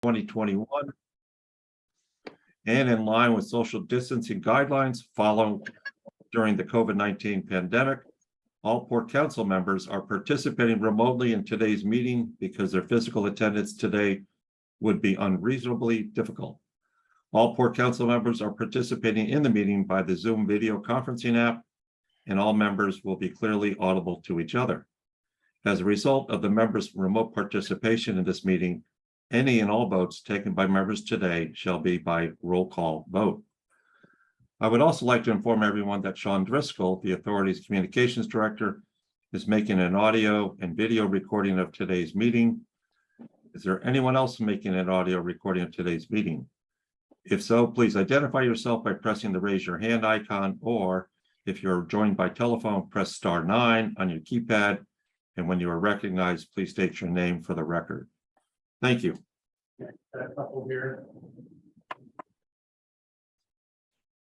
2021. And in line with social distancing guidelines following during the COVID-19 pandemic, all Port Council members are participating remotely in today's meeting because their physical attendance today would be unreasonably difficult. All Port Council members are participating in the meeting by the Zoom video conferencing app, and all members will be clearly audible to each other. As a result of the members' remote participation in this meeting, any and all votes taken by members today shall be by roll call vote. I would also like to inform everyone that Sean Driscoll, the authority's communications director, is making an audio and video recording of today's meeting. Is there anyone else making an audio recording of today's meeting? If so, please identify yourself by pressing the raise your hand icon, or if you're joined by telephone, press *9 on your keypad. And when you are recognized, please state your name for the record. Thank you. Got a couple here.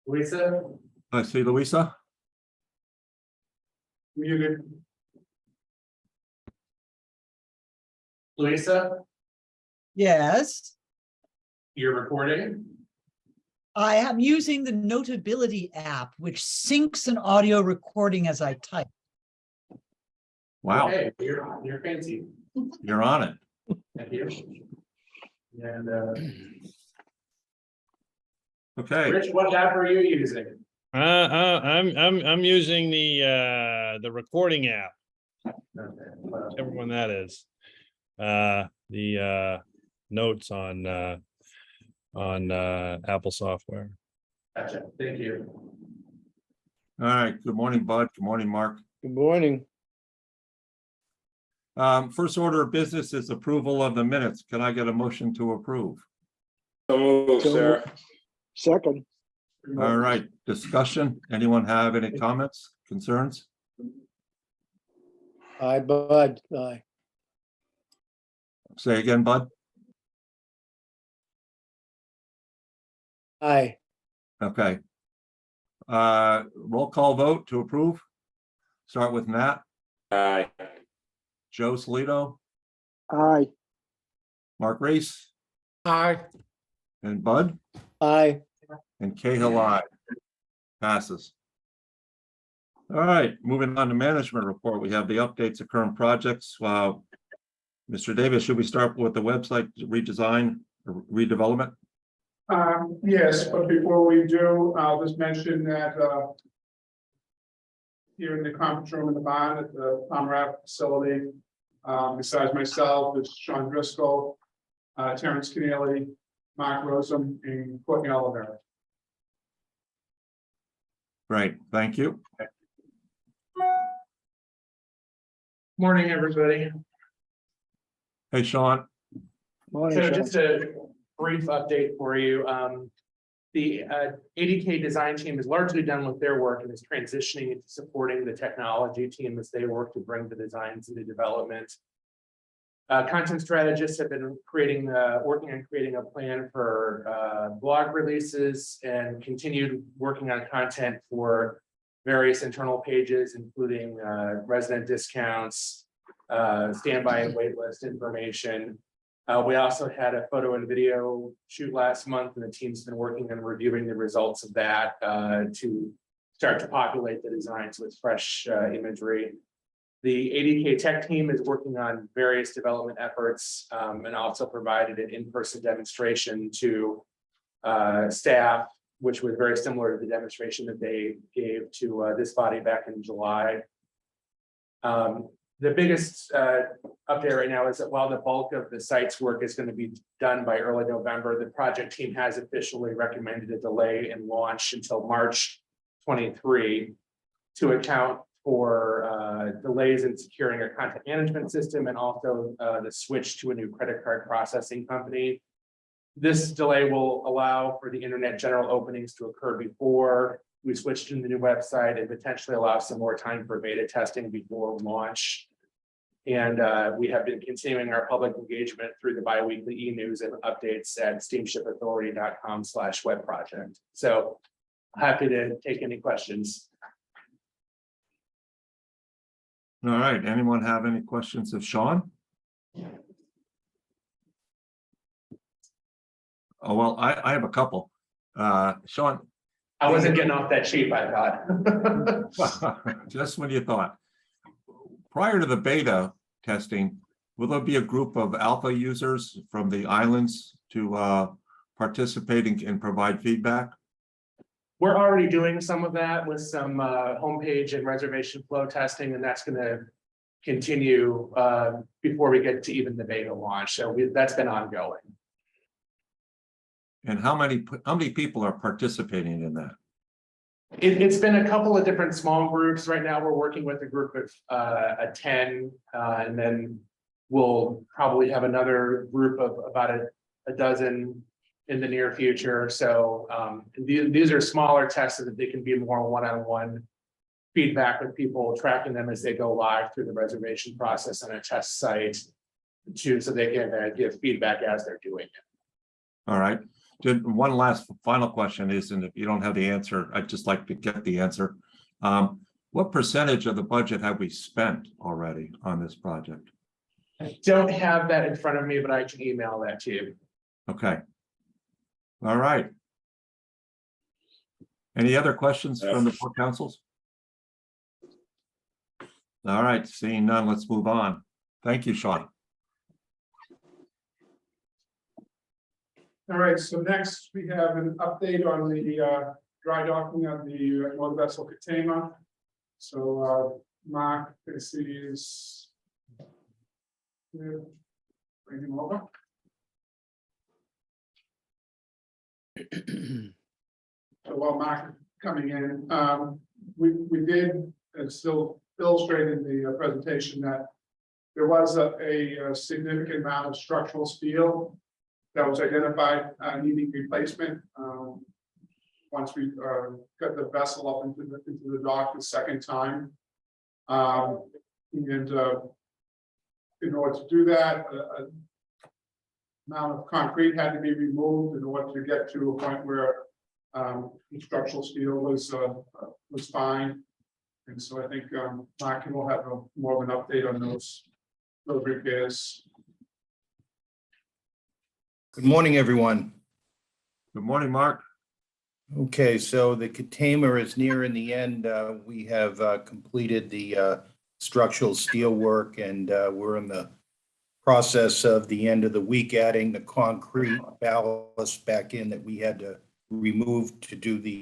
Lisa, I see Louisa. muted. Lisa, Yes, you're recording. I am using the Notability app, which syncs an audio recording as I type. Wow, Hey, you're fancy. you're on it. Thank you. And Okay, Rich, what app are you using? I'm using the recording app, Okay, whichever one that is. The notes on Apple software. Gotcha, thank you. all right. Good morning, Bud. Good morning, Mark. Good morning. First order of business is approval of the minutes. Can I get a motion to approve? So moved. Second, All right, discussion. Anyone have any comments, concerns? aye, Bud, aye. Say again, Bud. Aye, Okay. Roll call vote to approve. Start with Nat. Aye. Joe Salito, aye, Mark Reese, Aye. and Bud, aye. and Cahill, aye. Passes. All right, moving on to management report. We have the updates of current projects. Mr. Davis, should we start with the website redesign or redevelopment? Yes, but before we do, I'll just mention that, here in the conference room in the barn at the Comrade facility, besides myself, is Sean Driscoll, Terrence Keneally, Mark Rosum, and Courtney Oliver. Great, thank you. Morning, everybody. Hey, Sean. Morning, So Sean. just a brief update for you. The 80K design team is largely done with their work and is transitioning into supporting the technology team as they work to bring the designs into development. Content strategists have been working on creating a plan for blog releases and continued working on content for various internal pages, including resident discounts, standby and waitlist information. We also had a photo and video shoot last month, and the team's been working on reviewing the results of that to start to populate the designs with fresh imagery. The 80K tech team is working on various development efforts and also provided an in-person demonstration to staff, which was very similar to the demonstration that they gave to this body back in July. The biggest update right now is that while the bulk of the site's work is going to be done by early November, the project team has officially recommended a delay in launch until March 23 to account for delays in securing a content management system and also the switch to a new credit card processing company. This delay will allow for the internet general openings to occur before we switch to the new website and potentially allow some more time for beta testing before launch. And we have been continuing our public engagement through the biweekly e-news and updates at steamshipauthority.com/webproject. So happy to take any questions. All right, anyone have any questions of Sean? Oh, well, I have a couple. Sean, I wasn't getting off that cheap, I thought. just when you thought. Prior to the beta testing, will there be a group of alpha users from the islands to participating and provide feedback? We're already doing some of that with some homepage and reservation flow testing, and that's gonna continue before we get to even the beta launch. So that's been ongoing. And how many people are participating in that? It's been a couple of different small groups. Right now, we're working with a group of a 10, and then we'll probably have another group of about a dozen in the near future. So these are smaller tests so that they can be more one-on-one feedback with people, tracking them as they go live through the reservation process on a test site so they can give feedback as they're doing it. All right. Just one last final question is, and if you don't have the answer, I'd just like to get the answer. What percentage of the budget have we spent already on this project? I don't have that in front of me, but I can email that to you. Okay. All right. Any other questions from the board councils? All right, seeing none, let's move on. Thank you, Sean. All right, so next we have an update on the dry docking of the motor vessel Katama. So Mark, this is. Bring him over. So while Mark is coming in, we did, still illustrated in the presentation that there was a significant amount of structural steel that was identified needing replacement. Once we got the vessel up into the dock the second time. And in order to do that, amount of concrete had to be removed in order to get to a point where the structural steel was fine. And so I think Mark will have more of an update on those repairs. Good morning, everyone. Good morning, Mark. Okay, so the Katama is nearing the end. We have completed the structural steel work, and we're in the process of the end of the week adding the concrete ballast back in that we had to remove to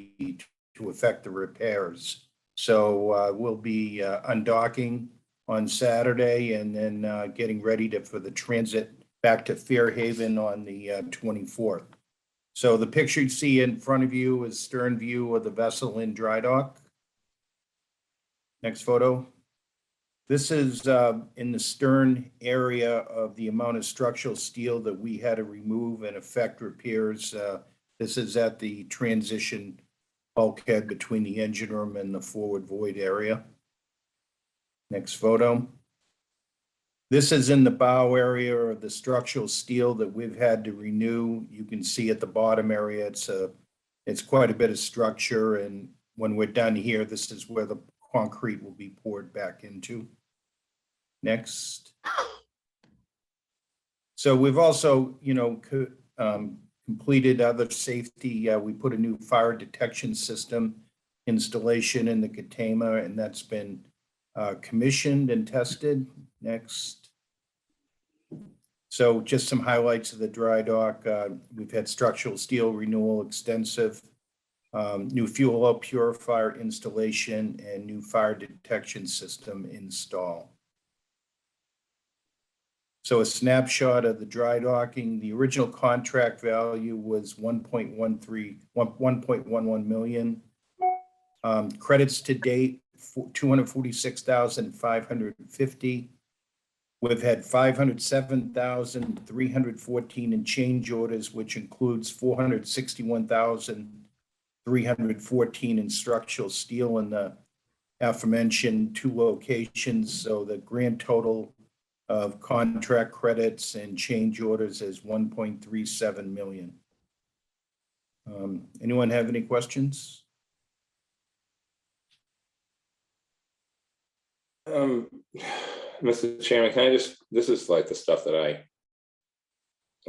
affect the repairs. So we'll be undocking on Saturday and then getting ready for the transit back to Fairhaven on the 24th. So the picture you see in front of you is stern view of the vessel in dry dock. Next photo. This is in the stern area of the amount of structural steel that we had to remove and effect repairs. This is at the transition bulkhead between the engine room and the forward void area. Next photo. This is in the bow area of the structural steel that we've had to renew. You can see at the bottom area, it's quite a bit of structure. And when we're done here, this is where the concrete will be poured back into. Next. So we've also, completed other safety. We put a new fire detection system installation in the Katama, and that's been commissioned and tested. Next. So just some highlights of the dry dock. We've had structural steel renewal extensive, new fuel oil purifier installation, and new fire detection system install. So a snapshot of the dry docking. The original contract value was 1.11 million. Credits to date, 246,550. We've had 507,314 in change orders, which includes 461,314 in structural steel in the aforementioned 2 locations. So the grand total of contract credits and change orders is 1.37 million. Anyone have any questions? Mr. Chairman, this is like the stuff that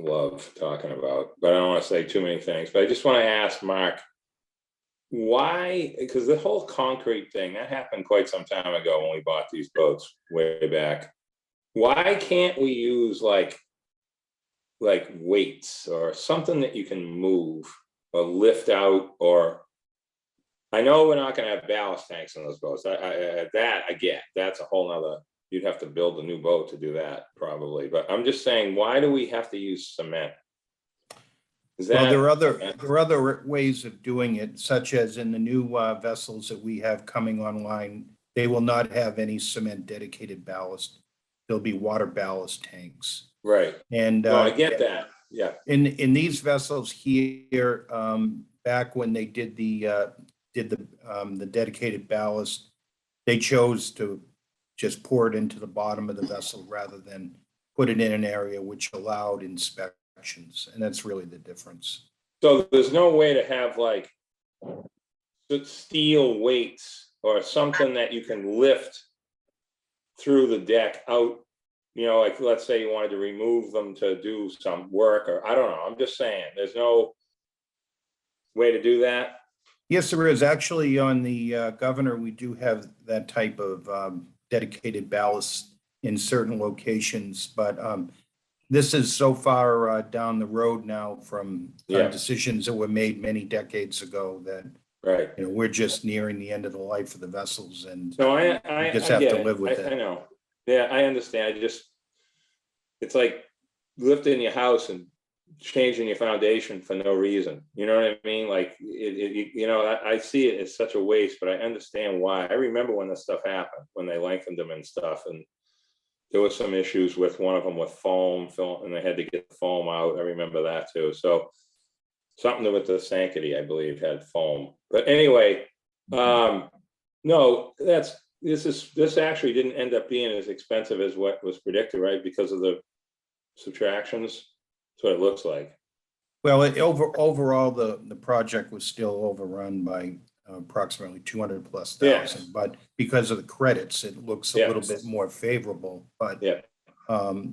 love talking about, but I don't want to say too many things, but I just want to ask Mark, why, because the whole concrete thing, that happened quite some time ago when we bought these boats way back. Why can't we use like weights or something that you can move or lift out? Or I know we're not gonna have ballast tanks in those boats. I get, that's a whole nother, you'd have to build a new boat to do that probably, but I'm just saying, why do we have to use cement? Is Well, that, there are other ways of doing it, such as in the new vessels that we have coming online. They will not have any cement dedicated ballast. There'll be water ballast tanks. right? And No, I get that, yeah, in these vessels here, back when they did the dedicated ballast, they chose to just pour it into the bottom of the vessel rather than put it in an area which allowed inspections, and that's really the difference. so there's no way to have like steel weights or something that you can lift through the deck out, you know, like let's say you wanted to remove them to do some work, or I don't know, I'm just saying, there's no way to do that? Yes, there is. Actually, on the Governor, we do have that type of dedicated ballast in certain locations, but this is so far down the road now from Yeah. decisions that were made many decades ago that, Right. you know, we're just nearing the end of the life of the vessels, and No, I just I have get to it. live with I it. know. Yeah, I understand. I just, it's like lifting your house and changing your foundation for no reason. You know what I mean? Like you know, I see it as such a waste, but I understand why. I remember when this stuff happened, when they lengthened them and stuff, and there was some issues with one of them with foam, and they had to get the foam out. I remember that too. So something with the Sanctity, I believe, had foam. But anyway, no, this actually didn't end up being as expensive as what was predicted, right? Because of the subtractions. That's what it looks like. Well, overall, the project was still overrun by approximately 200+ Yeah. thousand, but because of the credits, it looks a Yeah. little bit more favorable. But Yeah.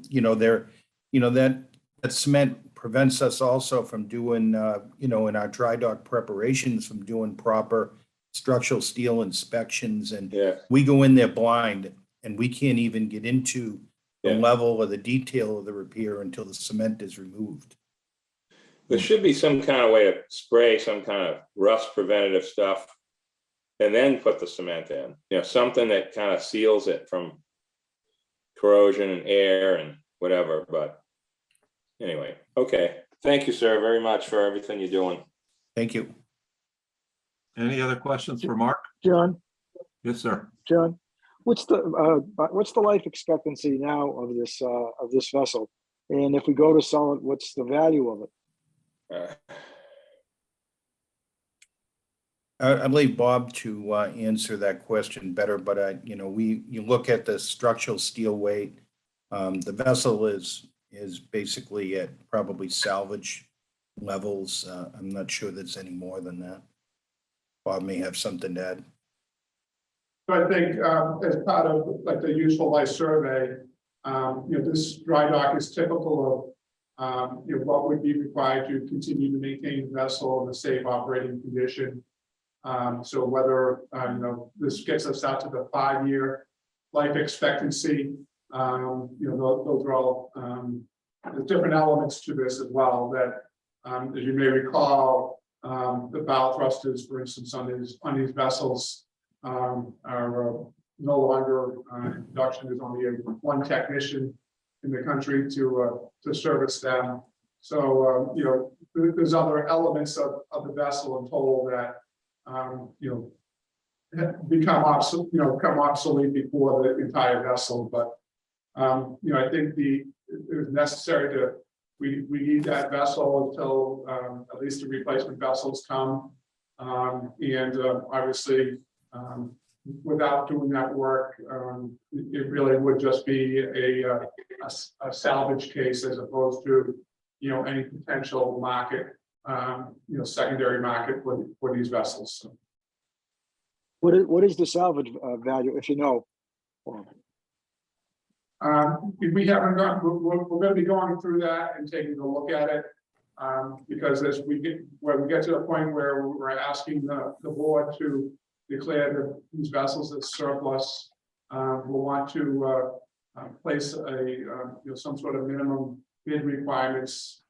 you know, that cement prevents us also from doing, you know, in our dry dock preparations, from doing proper structural steel inspections, and Yeah. we go in there blind, and we can't even get into the Yeah. level or the detail of the repair until the cement is removed. There should be some kind of way to spray some kind of rust preventative stuff and then put the cement in, you know, something that kind of seals it from corrosion and air and whatever. But anyway, okay. Thank you, sir, very much for everything you're doing. Thank you. Any other questions for Mark? John, Yes, sir. John, what's the life expectancy now of this vessel? And if we go to sell it, what's the value of it? I'd leave Bob to answer that question better, but you know, you look at the structural steel weight. The vessel is basically at probably salvage levels. I'm not sure there's any more than that. Bob may have something to add. So I think as part of like the useful life survey, you know, this dry dock is typical of you know, what would be required to continue to maintain the vessel in a safe operating condition. So whether you know, this gets us out to the 5-year life expectancy, you know, those are all there's different elements to this as well that, as you may recall, the bow thrusters, for instance, on these vessels are no longer in production. There's only one technician in the country to service them. So you know, there's other elements of the vessel in total that you know, become obsolete before the entire vessel. But you know, I think it was necessary we need that vessel until at least the replacement vessels come. And obviously, without doing that work, it really would just be a salvage case as opposed to, you know, any potential market, you know, secondary market for these vessels. So, What is the salvage value, if you know? We haven't gone, we're gonna be going through that and taking a look at it. Because as we get, when we get to the point where we're asking the board to declare these vessels as surplus, we'll want to place some sort of minimum bid requirements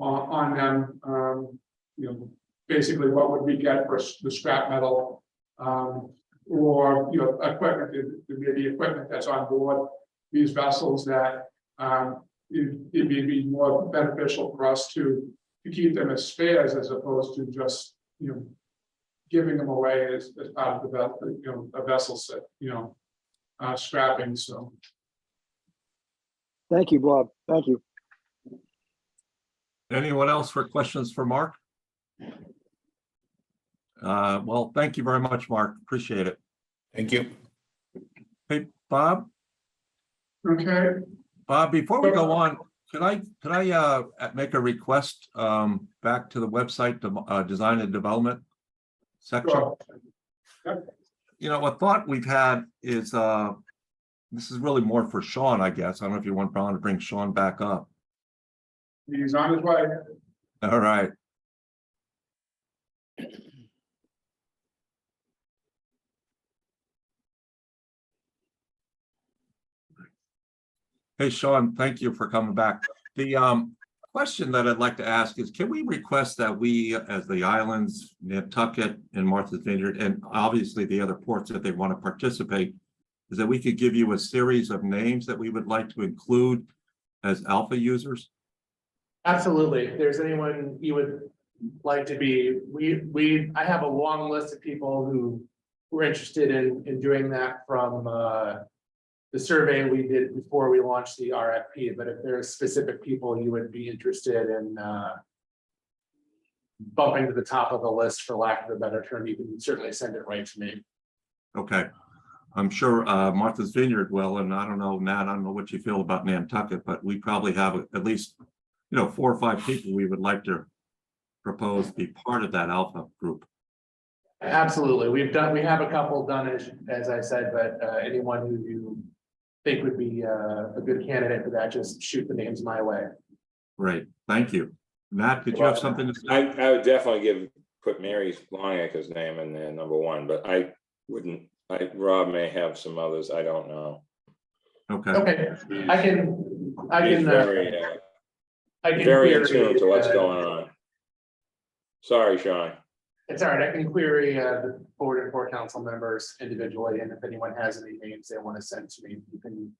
on them. Basically what would we get for the scrap metal, or equipment, maybe equipment that's on board these vessels that it may be more beneficial for us to keep them as spares as opposed to just giving them away as part of the a vessel set, scrapping. So Thank you, Bob. Thank you. Anyone else for questions for Mark? Well, thank you very much, Mark. Appreciate it. Thank you. Hey, Bob, okay, before we go on, could I make a request back to the website, design and development section? sure. A thought we've had is this is really more for Sean, I guess. I don't know if you want to bring Sean back up. He's on his way. All right. Hey, Sean, thank you for coming back. The question that I'd like to ask is, can we request that we, as the islands, Nantucket and Martha's Vineyard, and obviously the other ports that they want to participate, is that we could give you a series of names that we would like to include as alpha users? Absolutely. If there's anyone you would like to be, I have a long list of people who were interested in doing that from the survey we did before we launched the RFP, but if there are specific people you would be interested in bumping to the top of the list, for lack of a better term, you can certainly send it right to me. Okay. I'm sure Martha's Vineyard will, and I don't know, Nat, I don't know what you feel about Nantucket, but we probably have at least, 4 or 5 people we would like to propose be part of that alpha group. Absolutely. We have a couple done, as I said, but anyone who you think would be a good candidate for that, just shoot the names my way. Great, thank you. Matt, did you have something to say? I would definitely put Mary Longacre's name in there, number one, but I wouldn't, Rob may have some others, I don't know. Okay, Okay, I He's can very in query, tune to what's going on. Sorry, Sean. It's all right. I can query the board and core council members individually, and if anyone has any names they want to send to me, you can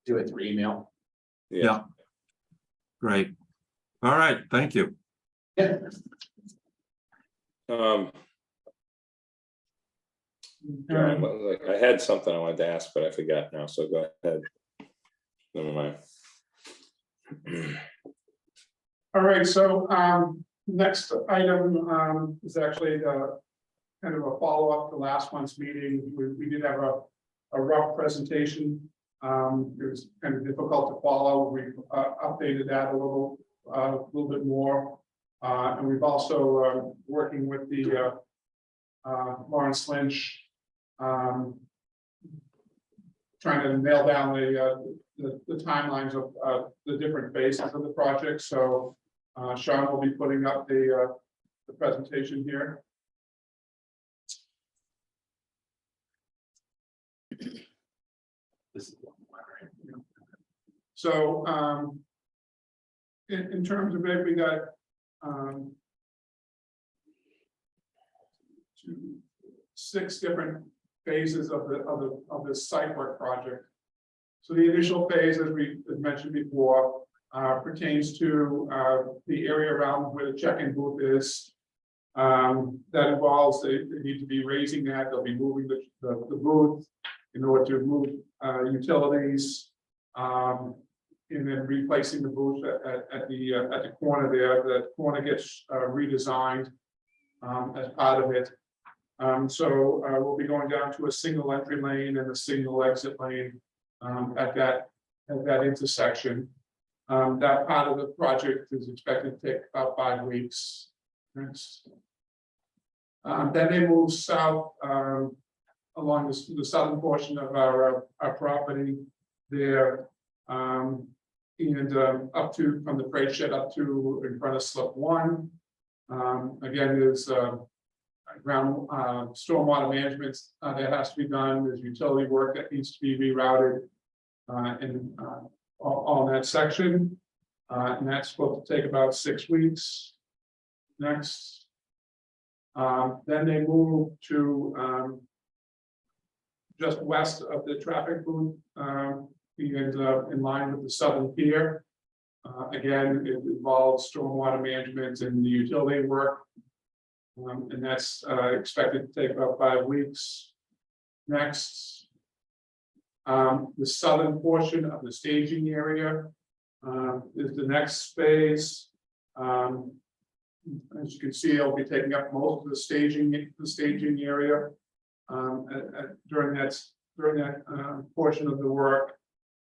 do it through email. yeah. Great. All right, thank you. Yeah. John, what was I had something I wanted to ask, but I forgot now, so go ahead. Never mind. All right, so next item is actually kind of a follow-up to last month's meeting. We did have a rough presentation. It was kind of difficult to follow. We updated that a little bit more. And we've also working with the Lawrence Lynch, trying to nail down the timelines of the different phases of the project. So Sean will be putting up the presentation here. So in terms of it, we got 6 different phases of this site work project. So the initial phase, as we mentioned before, pertains to the area around where the check-in booth is. That involves they need to be raising that. They'll be moving the booth in order to move utilities, and then replacing the booth at the corner there. The corner gets redesigned as part of it. So we'll be going down to a single entry lane and a single exit lane at that intersection. That part of the project is expected to take about 5 weeks. Next. Then they move south along the southern portion of our property there. And up to, from the freight shed up to in front of slip one. Again, there's ground stormwater management that has to be done, there's utility work that needs to be rerouted. And all in that section. And that's supposed to take about 6 weeks. Next. Then they move to just west of the traffic booth, and in line with the southern pier. Again, it involves stormwater management and the utility work. And that's expected to take about 5 weeks. Next. The southern portion of the staging area is the next phase. As you can see, it'll be taking up most of the staging area during that portion of the work.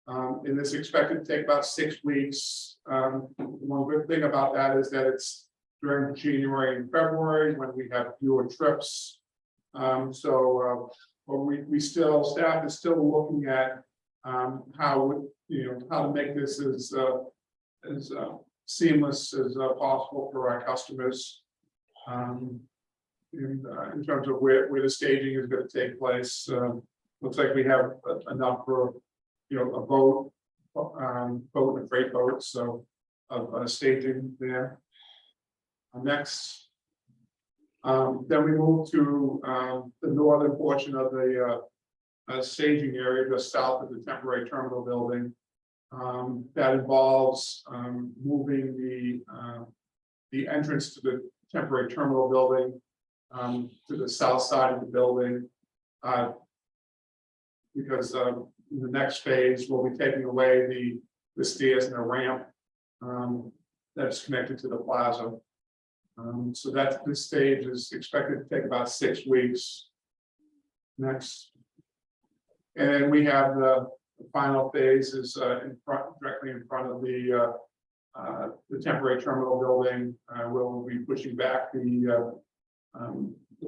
And it's expected to take about 6 weeks. One good thing about that is that it's during January and February when we have fewer trips. But we still, staff is still looking at how to make this as seamless as possible for our customers. In terms of where the staging is going to take place, looks like we have enough for a boat, boat and freight boat, so of staging there. Next. Then we move to the northern portion of the staging area just south of the temporary terminal building. That involves moving the entrance to the temporary terminal building to the south side of the building. Because in the next phase, we'll be taking away the stairs and the ramp that's connected to the plaza. So that this stage is expected to take about 6 weeks. Next. And then we have the final phase is directly in front of the temporary terminal building. We'll be pushing back the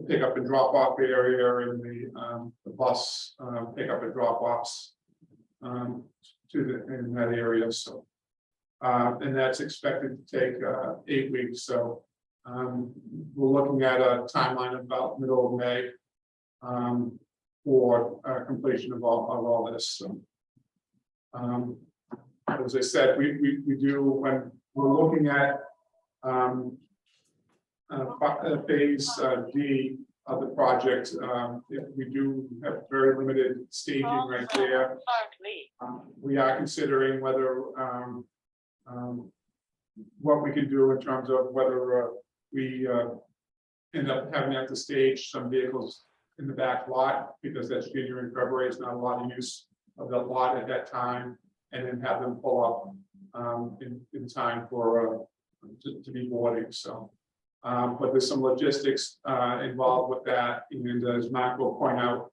pickup and drop off area and the bus pickup and drop offs in that area. So and that's expected to take 8 weeks. So we're looking at a timeline about middle of May for completion of all this. So, as I said, we do when we're looking at phase D of the project. We do have very limited staging right there. We are considering whether what we can do in terms of whether we end up having to stage some vehicles in the back lot, because that's January and February, it's not a lot of use of the lot at that time, and then have them pull up in time for to be boarding. So but there's some logistics involved with that, and as Mark will point out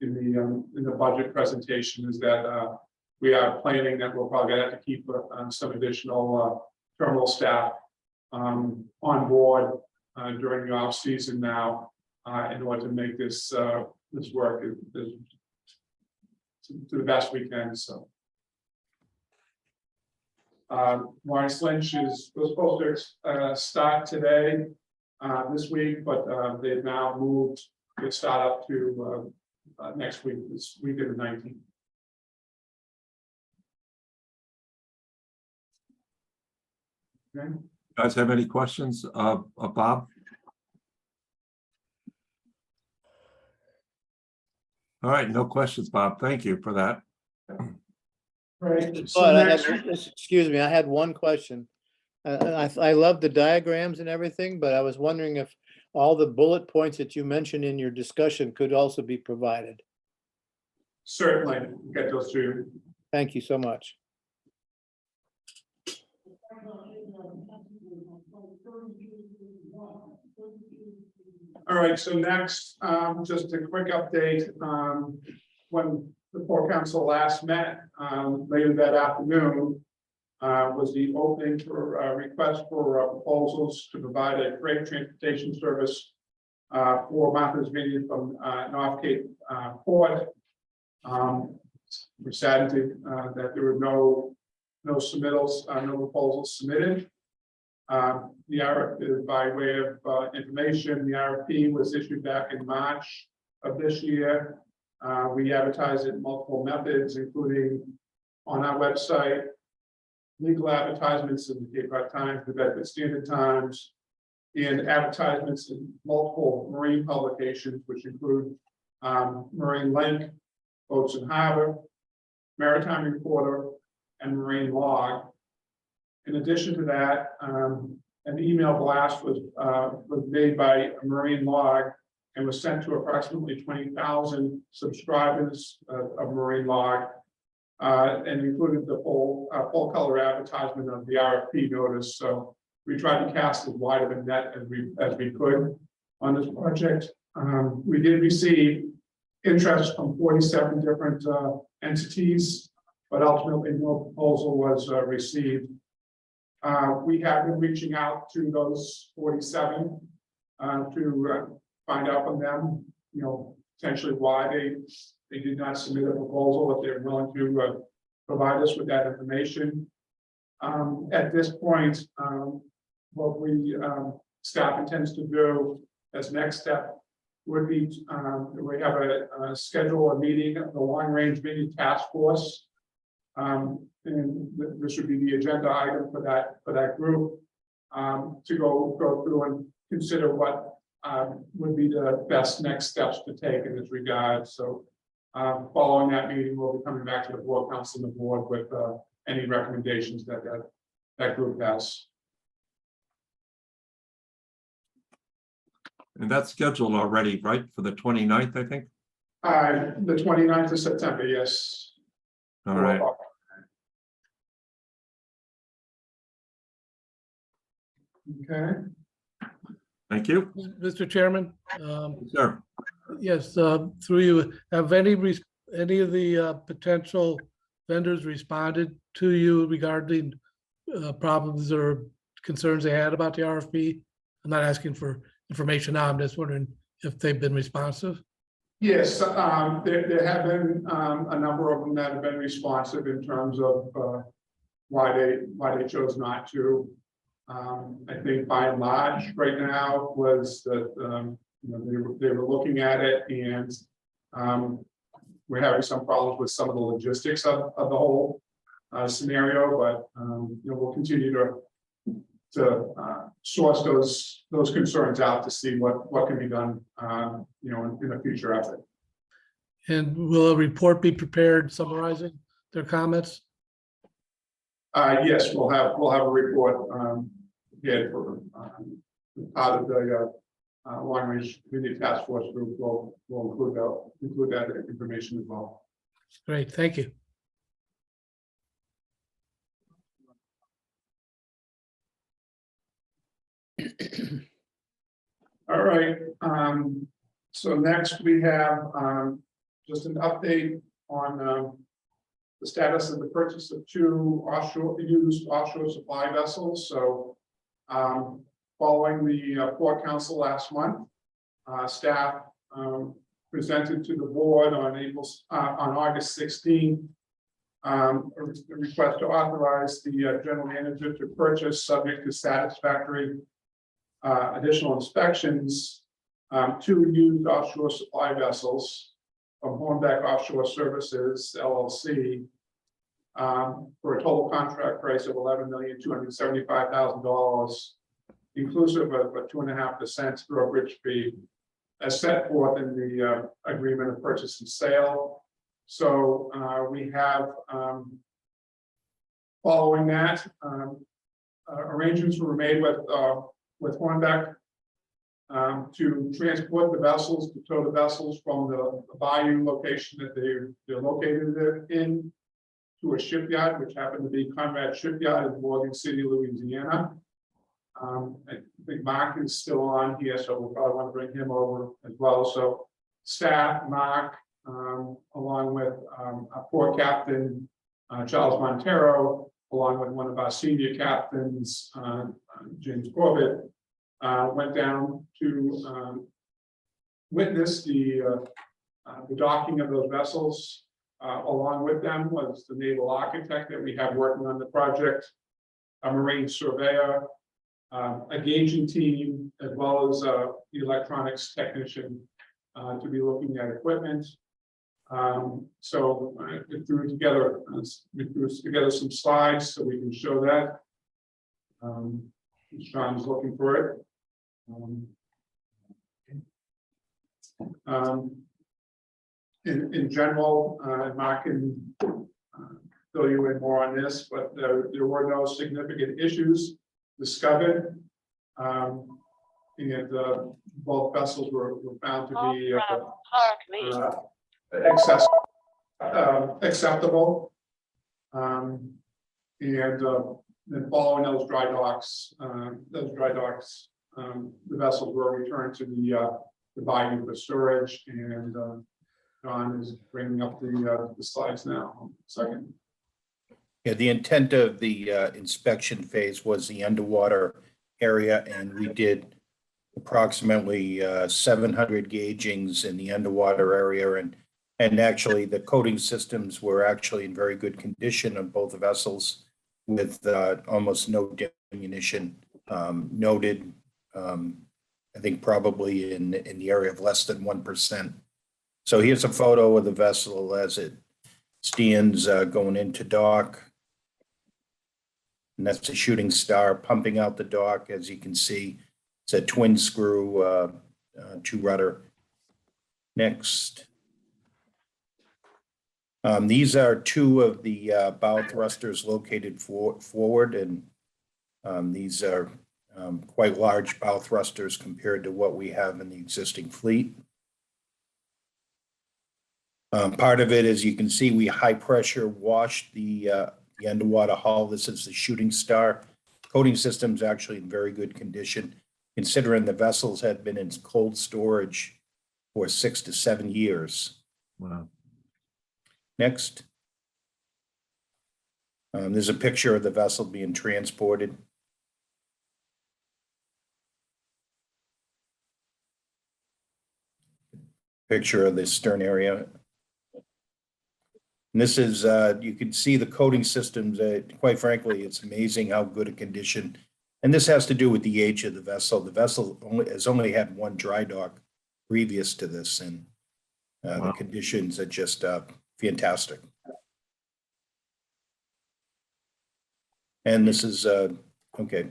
in the budget presentation, is that we are planning that we'll probably have to keep some additional terminal staff on board during the off season now in order to make this this work to the best we can. So Lawrence Lynch was supposed to start today this week, but they've now moved to start up to next week, this week of the 19th. Okay. Guys have any questions of Bob? All right, no questions, Bob. Thank you for that. Right. So But I next, had, excuse me, I had one question. I love the diagrams and everything, but I was wondering if all the bullet points that you mentioned in your discussion could also be provided. certainly get those to you. Thank you so much. All right, so next, just a quick update. When the Port Council last met later that afternoon, was the opening for request for proposals to provide a freight transportation service for Martha's Vineyard from North Cape Port. we're saddened that there were no submittals, no proposals submitted. The RFP, by way of information, the RFP was issued back in March of this year. We advertised it in multiple methods, including on our website, legal advertisements in the Cape Cod Times, the Bedford Standard Times, and advertisements in multiple marine publications, which include Marine Link, Boats and Harbor, Maritime Reporter, and Marine Log. In addition to that, an email blast was made by Marine Log and was sent to approximately 20,000 subscribers of Marine Log, and included the full color advertisement of the RFP notice. So we tried to cast as wide of a net as we could on this project. We did receive interest from 47 different entities, but ultimately no proposal was received. We have been reaching out to those 47 to find out from them, potentially why they did not submit a proposal, if they're willing to provide us with that information. At this point, what staff intends to do as next step would be we have a schedule a meeting of the long range meeting task force. And this would be the agenda item for that group to go through and consider what would be the best next steps to take in this regard. So following that meeting, we'll be coming back to the board, council, and the board with any recommendations that group has. And that's scheduled already, right, for the 29th, I think? The 29th of September, yes. All right. Okay. Thank you. Mr. Chairman, Sir. yes, through you, have any of the potential vendors responded to you regarding problems or concerns they had about the RFP? I'm not asking for information now, I'm just wondering if they've been responsive. Yes, there have been a number of them that have been responsive in terms of why they chose not to. I think by and large right now was that they were looking at it, and we're having some problems with some of the logistics of the whole scenario, but we'll continue to source those concerns out to see what can be done in a future effort. And will a report be prepared summarizing their comments? Yes, we'll have a report prepared for part of the long range community task force group. We'll include that information as well. Great, thank you. All right. So next we have just an update on the status of the purchase of two used offshore supply vessels. So following the Port Council last month, staff presented to the board on August 16th a request to authorize the general manager to purchase, subject to satisfactory additional inspections, two used offshore supply vessels from Hornbeck Offshore Services LLC for a total contract price of $11,275,000, inclusive of a 2.5% brokerage fee, as set forth in the agreement of purchase and sale. So we have, following that, arrangements were made with Hornbeck to transport the vessels, to tow the vessels from the Bayou location that they're located in to a shipyard, which happened to be Conrad Shipyard in Morgan City, Louisiana. I think Mark is still on here, so we'll probably want to bring him over as well. So staff, Mark, along with our port captain, Charles Montero, along with one of our senior captains, James Corbett, went down to witness the docking of those vessels. Along with them was the naval architect that we have working on the project, a marine surveyor, a gauging team, as well as the electronics technician to be looking at equipment. So we threw together some slides so we can show that. Sean's looking for it. In general, Mark can fill you in more on this, but there were no significant issues discovered. And both vessels were found to be acceptable. And then following those dry docks, the vessels were returned to the bayou for storage, and John is bringing up the slides now. Second. Yeah, the intent of the inspection phase was the underwater area, and we did approximately 700 gaugings in the underwater area, and actually the coating systems were actually in very good condition on both the vessels, with almost no diminution noted. I think probably in the area of less than 1%. So here's a photo of the vessel as it stands going into dock. And that's a shooting star pumping out the dock. As you can see, it's a twin screw, two rudder. Next. These are two of the bow thrusters located forward, and these are quite large bow thrusters compared to what we have in the existing fleet. Part of it, as you can see, we high pressure washed the underwater hull. This is the shooting star. Coating system's actually in very good condition, considering the vessels had been in cold storage for 6 to 7 years. Wow. Next. There's a picture of the vessel being transported. Picture of the stern area. And this is, you can see the coating systems. Quite frankly, it's amazing how good a condition. And this has to do with the age of the vessel. The vessel has only had one dry dock previous to this, and the conditions are just fantastic. And this is, okay.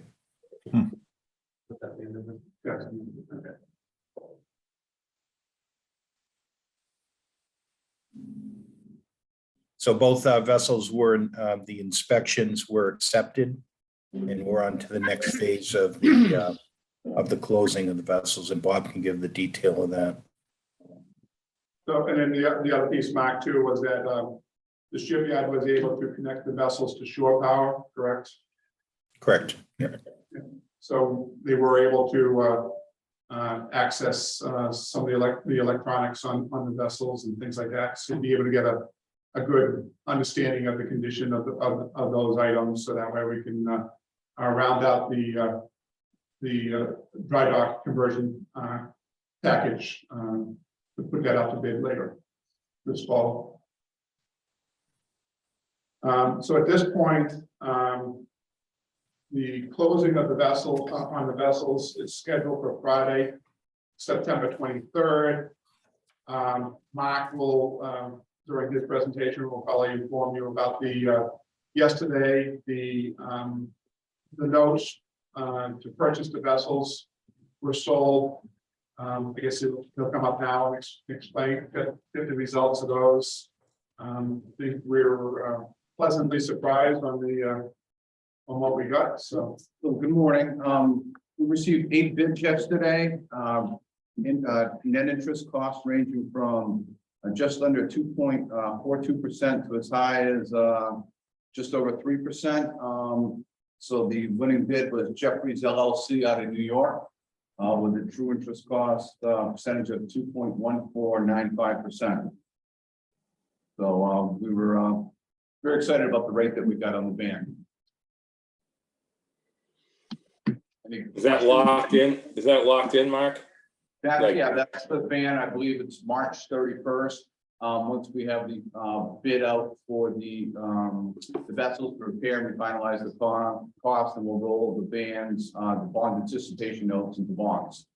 So both vessels were, the inspections were accepted, and we're on to the next phase of the closing of the vessels, and Bob can give the detail of that. So, and then the other piece, Mark, too, was that the shipyard was able to connect the vessels to shore power, correct? Correct. Yeah. So they were able to access some of the electronics on the vessels and things like that, so be able to get a good understanding of the condition of those items, so that way we can round out the dry dock conversion package to put that out to bid later this fall. So at this point, the closing of the vessel on the vessels is scheduled for Friday, September 23rd. Mark will during his presentation will probably inform you about the yesterday the notes to purchase the vessels were sold. I guess he'll come up now and explain the results of those. I think we're pleasantly surprised on what we got. So good morning. We received 8 bids yesterday. Net interest costs ranging from just under 2.42% to as high as just over 3%. So the winning bid was Jeffries LLC out of New York with a true interest cost percentage of 2.1495%. So we were very excited about the rate that we got on the van. Is that locked in? Is that locked in, Mark? Yeah, that's the van. I believe it's March 31st. Once we have the, bid out for the vessels to repair and we finalize the cost, and we'll roll the bands, the bond anticipation notes into bonds.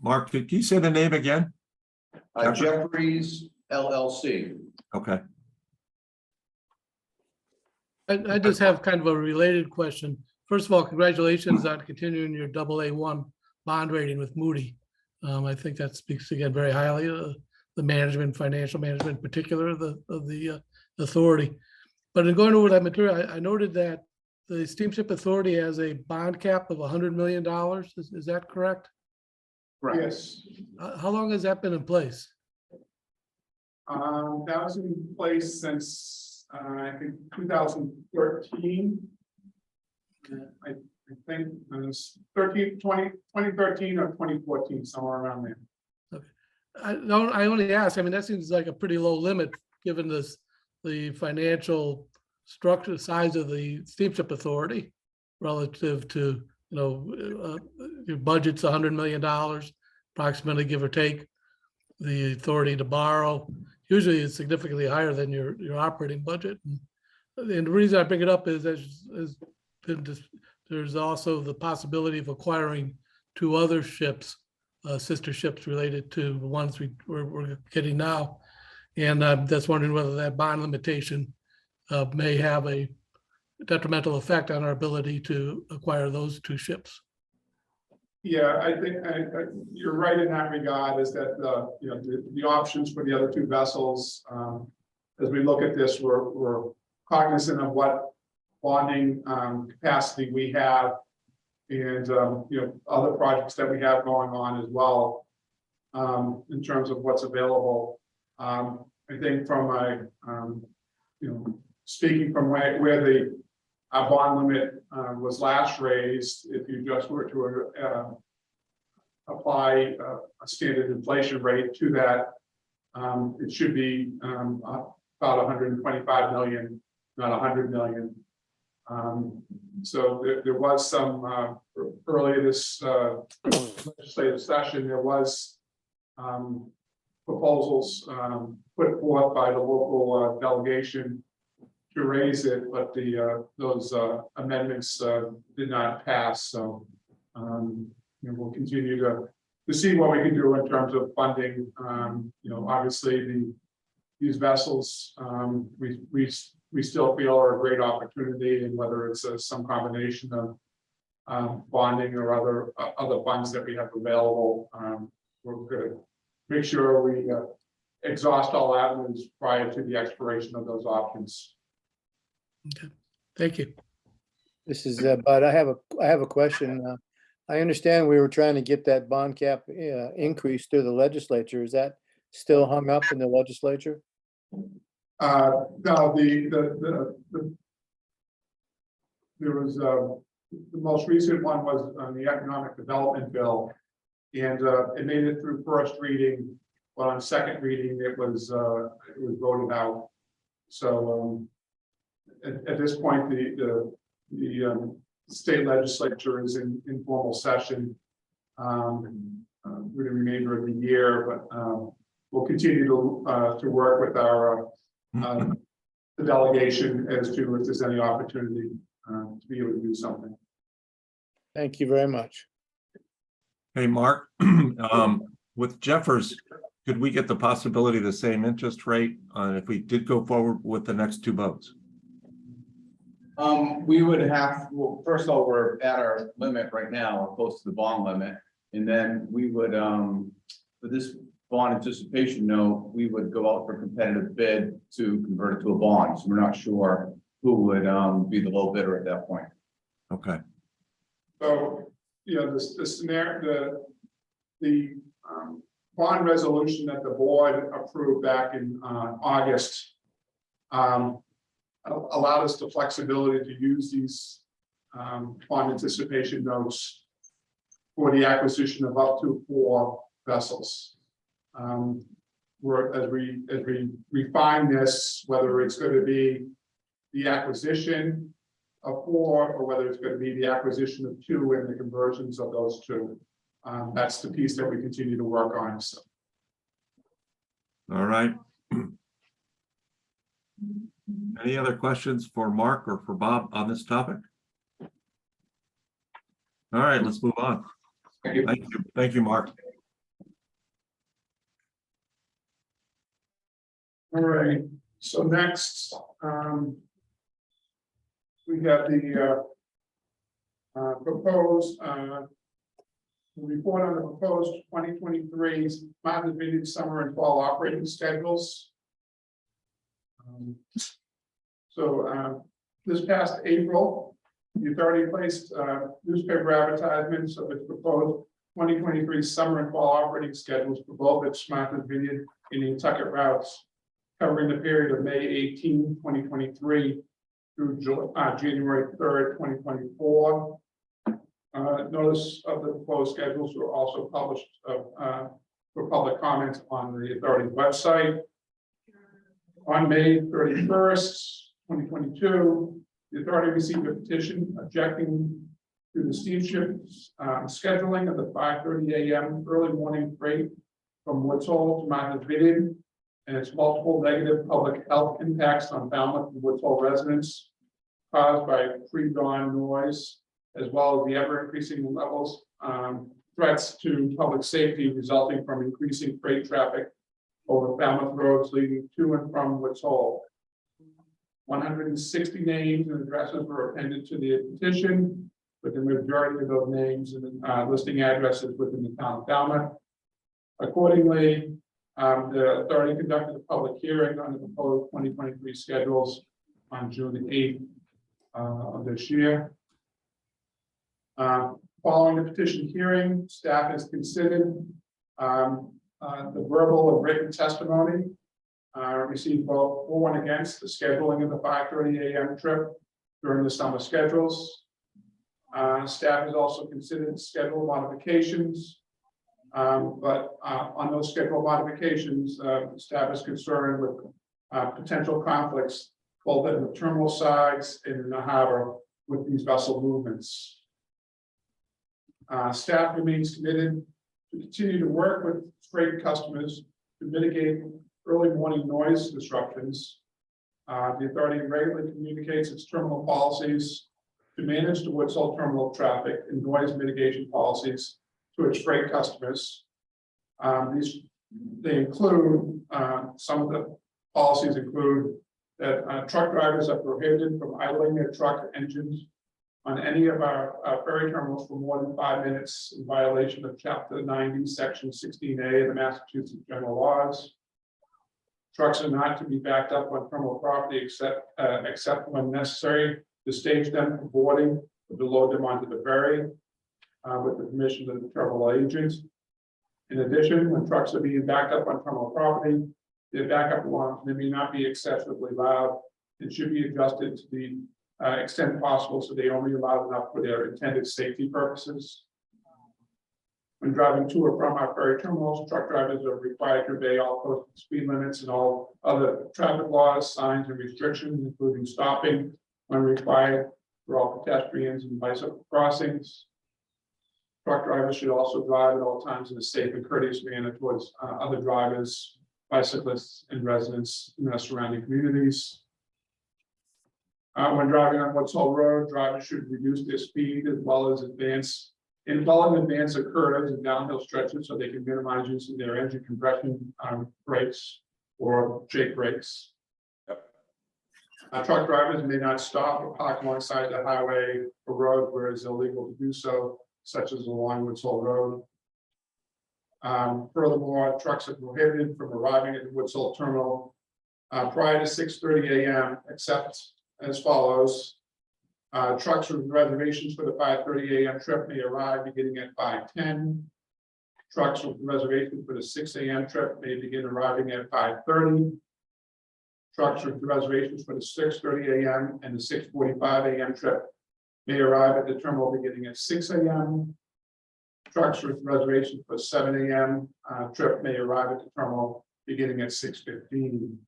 Mark, could you say the name again? Jeffries LLC. Okay. I just have kind of a related question. First of all, congratulations on continuing your AA1 bond rating with Moody. I think that speaks again very highly of the management, financial management in particular of the authority. But in going over that material, I noted that the Steamship Authority has a bond cap of $100 million. Is that correct? Correct. Yes, How long has that been in place? that was in place since, I think, 2013. I think it was 2013 or 2014, somewhere around there. I only ask, I mean, that seems like a pretty low limit, given the financial structure, size of the Steamship Authority relative to, your budget's $100 million, approximately, give or take. The authority to borrow usually is significantly higher than your operating budget. And the reason I bring it up is there's also the possibility of acquiring 2 other ships, sister ships related to the ones we're getting now. And I'm just wondering whether that bond limitation may have a detrimental effect on our ability to acquire those 2 ships. Yeah, I think you're right in that regard, is that the options for the other 2 vessels, as we look at this, we're cognizant of what bonding capacity we have, and other projects that we have going on as well, in terms of what's available. I think from speaking from where the bond limit was last raised, if you just were to apply a standard inflation rate to that, it should be about 125 million, not 100 million. So there was some earlier this legislative session, there was proposals put forth by the local delegation to raise it, but those amendments did not pass. So we'll continue to see what we can do in terms of funding. Obviously these vessels, we still feel are a great opportunity, and whether it's some combination of bonding or other funds that we have available, we're going to make sure we exhaust all avenues prior to the expiration of those options. Okay, thank you. This is Bud. I have a question. I understand we were trying to get that bond cap increase through the legislature. Is that still hung up in the legislature? No, there was the most recent one was on the economic development bill, and it made it through first reading, but on second reading it was voted out. So at this point, the state legislature is in informal session for the remainder of the year, but we'll continue to work with our the delegation as to if there's any opportunity to be able to do something. Thank you very much. Hey, Mark, with Jeffers, could we get the possibility of the same interest rate if we did go forward with the next 2 boats? We would have, well, first of all, we're at our limit right now, or close to the bond limit. And then we would, for this bond anticipation note, we would go out for competitive bid to convert it to a bond. So we're not sure who would be the low bidder at that point. Okay. So, the scenario, the bond resolution that the board approved back in August allowed us the flexibility to use these bond anticipation notes for the acquisition of up to 4 vessels. As we refine this, whether it's going to be the acquisition of 4 or whether it's going to be the acquisition of 2 and the conversions of those 2. That's the piece that we continue to work on. So. All right. Any other questions for Mark or for Bob on this topic? All right, let's move on. Thank you. Thank you. Thank you, Mark. All right, so next, we have the proposed, report on the proposed 2023 Martha's Vineyard summer and fall operating schedules. This past April, the authority placed newspaper advertisements of its proposed 2023 summer and fall operating schedules for both its Martha's Vineyard and Nantucket routes, covering the period of May 18, 2023 through January 3rd, 2024. Notice of the proposed schedules were also published for public comment on the authority's website. On May 31st, 2022, the authority received a petition objecting to the steamship's scheduling of the 5:30 a.m. early morning freight from Woods Hole to Martha's Vineyard and its multiple negative public health impacts on Falmouth and Woods Hole residents caused by pre-dawn noise, as well as the ever-increasing levels, threats to public safety resulting from increasing freight traffic over Falmouth roads leading to and from Woods Hole. 160 names and addresses were appended to the petition, with the majority of those names and listing addresses within the town of Falmouth. Accordingly, the authority conducted a public hearing on the proposed 2023 schedules on June 8th of this year. Following the petition hearing, staff has considered the verbal and written testimony received both for and against the scheduling of the 5:30 a.m. trip during the summer schedules. Staff has also considered schedule modifications, but on those schedule modifications, staff is concerned with potential conflicts both at the terminal sides and in the harbor with these vessel movements. Staff remains committed to continue to work with freight customers to mitigate early morning noise disruptions. The authority regularly communicates its terminal policies to manage the Woods Hole terminal traffic and noise mitigation policies to its freight customers. They include, some of the policies include that truck drivers are prohibited from idling their truck engines on any of our ferry terminals for more than 5 minutes in violation of Chapter 90, Section 16A of the Massachusetts General Laws. Trucks are not to be backed up on terminal property except when necessary to stage them for boarding or to load them onto the ferry with the permission of the terminal agent. In addition, when trucks are being backed up on terminal property, their backup alarms may not be excessively loud and should be adjusted to the extent possible so they only allow enough for their intended safety purposes. When driving to or from our ferry terminals, truck drivers are required to obey all posted speed limits and all other traffic laws, signs, and restrictions, including stopping when required for all pedestrians and bicycle crossings. Truck drivers should also drive at all times in a safe and courteous manner towards other drivers, bicyclists, and residents in their surrounding communities. When driving on Woods Hole Road, drivers should reduce their speed as well as advance of curves and downhill stretches so they can minimize use of their engine compression brakes or shake brakes. Truck drivers may not stop or park alongside the highway or road where it's illegal to do so, such as along Woods Hole Road. Furthermore, trucks are prohibited from arriving at the Woods Hole terminal prior to 6:30 a.m. except as follows. Trucks with reservations for the 5:30 a.m. trip may arrive beginning at 5:10. Trucks with reservations for the 6 a.m. trip may begin arriving at 5:30. Trucks with reservations for the 6:30 a.m. and the 6:45 a.m. trip may arrive at the terminal beginning at 6 a.m. Trucks with reservations for 7 a.m. Trip may arrive at the terminal beginning at 6:15.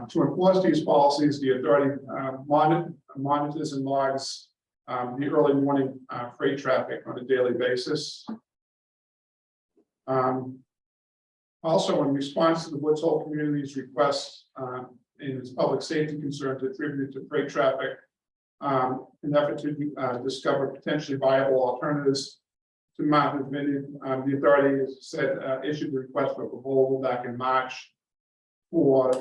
To enforce these policies, the authority monitors and logs the early morning freight traffic on a daily basis. On Also, in response to the Woods Hole community's request in its public safety concerns attributed to freight traffic, in an effort to discover potentially viable alternatives to Martha's Vineyard, the authority has said issued a request for proposal back in March for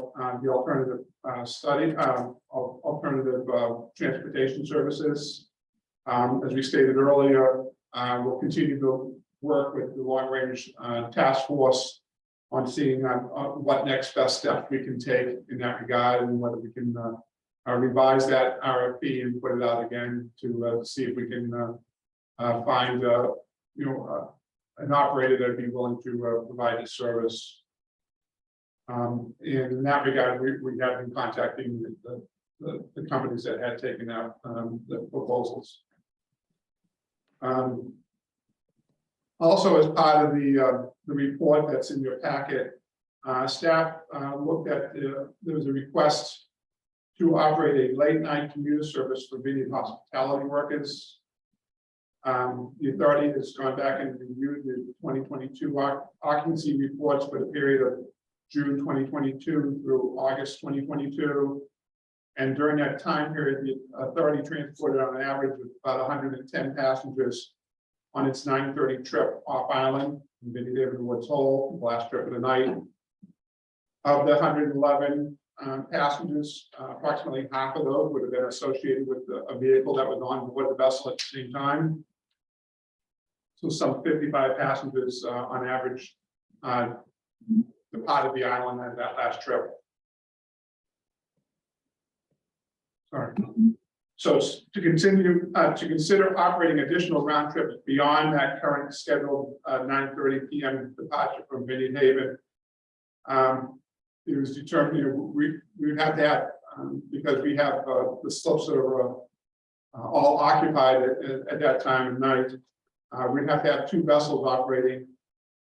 the alternative study of alternative transportation services. As we stated earlier, we'll continue to work with the long range task force on seeing what next best steps we can take in that regard, and whether we can revise that RFP and put it out again to see if we can find an operator that'd be willing to provide this service. In that regard, we have been contacting the companies that had taken out the proposals. Also, as part of the report that's in your packet, staff looked at there was a request to operate a late night commuter service for Vineyard hospitality workers. The authority has gone back and reviewed the 2022 occupancy reports for the period of June 2022 through August 2022. And during that time period, the authority transported on an average of about 110 passengers on its 9:30 trip off island, from Vineyard Haven to Woods Hole, the last trip of the night. Of the 111 passengers, approximately half of those would have been associated with a vehicle that was on board the vessel at the same time. So some 55 passengers on average departed the island at that last trip. Sorry. So to continue to consider operating additional round trips beyond that current scheduled 9:30 p.m. departure from Vineyard Haven, it was determined we would have to have because we have the slopes that are all occupied at that time of night. We'd have to have two vessels operating.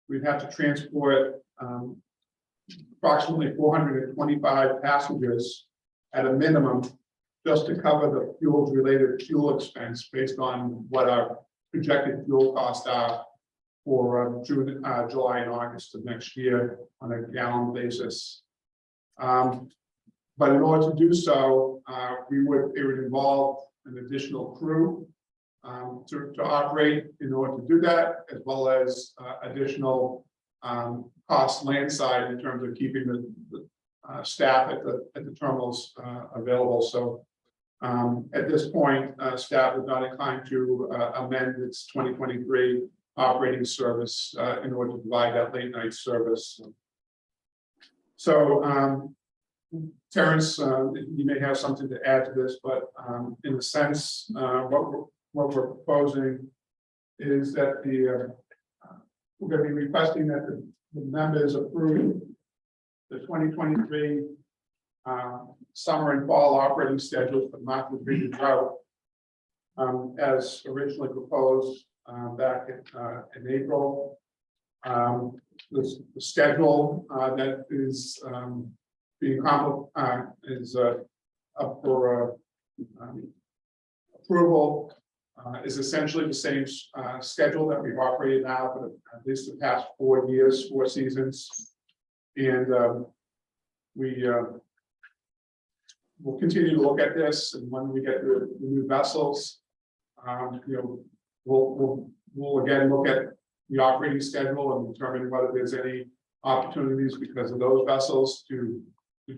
We'd have to transport approximately 425 passengers at a minimum, just to cover the fuels related fuel expense based on what our projected fuel costs are for June, July, and August of next year on a gallon basis. But in order to do so, it would involve an additional crew to operate in order to do that, as well as additional costs landside in terms of keeping the staff at the terminals available. So at this point, staff is not inclined to amend its 2023 operating service in order to provide that late night service. So Terrence, you may have something to add to this, but in a sense, what we're proposing is that we're going to be requesting that the members approve the 2023 summer and fall operating schedules for Martha's Vineyard route as originally proposed back in April. The schedule that is being is up for approval is essentially the same schedule that we've operated now for at least the past 4 years, 4 seasons, and we'll continue to look at this, and when we get the new vessels, we'll again look at the operating schedule and determine whether there's any opportunities because of those vessels to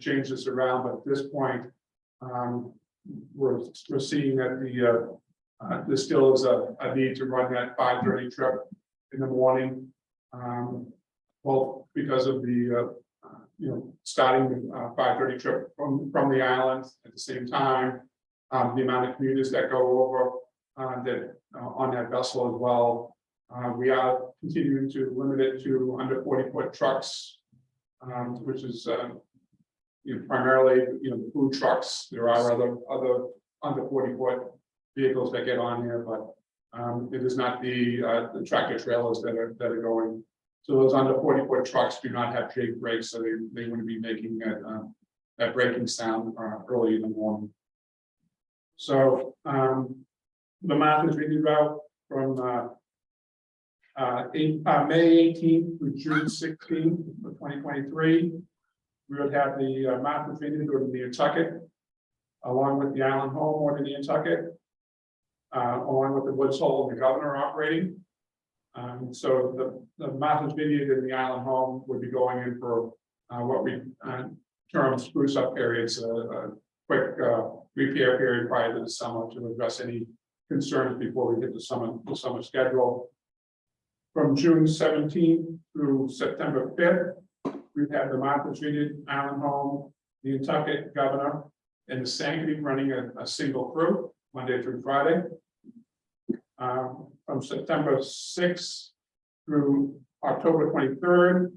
change this around. But at this point, we're seeing that there still is a need to run that 5:30 trip in the morning, both because of the starting the 5:30 trip from the island at the same time, the amount of commuters that go over that on that vessel as well. We are continuing to limit it to under 40-foot trucks, which is primarily the food trucks. There are other under 40-foot vehicles that get on here, but it is not the tractor trailers that are going. So those under 40-foot trucks do not have Jake brakes, so they wouldn't be making that braking sound early in the morning. So the Martha's Vineyard route from May 18th through June 16th of 2023. We would have the Martha's Vineyard or the Nantucket, along with the Island Home or the Nantucket, along with the Woods Hole and the Governor operating. So the Martha's Vineyard and the Island Home would be going in for what we term spruce up periods, a quick repair period prior to the summer to address any concerns before we hit the summer schedule. From June 17th through September 5th, we have the Martha's Vineyard, Island Home, the Nantucket, Governor, and the Sankaty running a single crew Monday through Friday. From September 6th through October 23rd,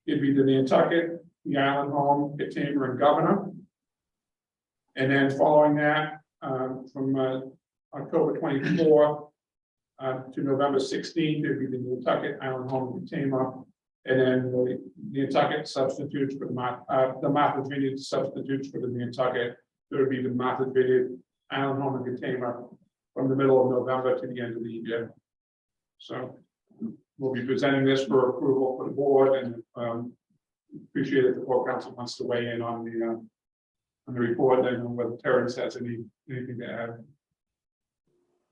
it'd be the Nantucket, the Island Home, Katamar, and Governor. And then following that, from October 24th to November 16th, it'd be the Nantucket, Island Home, and Katamar. And then the Nantucket substitutes for the Martha's Vineyard substitutes for the Nantucket. There would be the Martha's Vineyard, Island Home, and Katamar from the middle of November to the end of the year. So we'll be presenting this for approval for the board, and appreciate it. The board council wants to weigh in on the report, and whether Terrence has anything to add.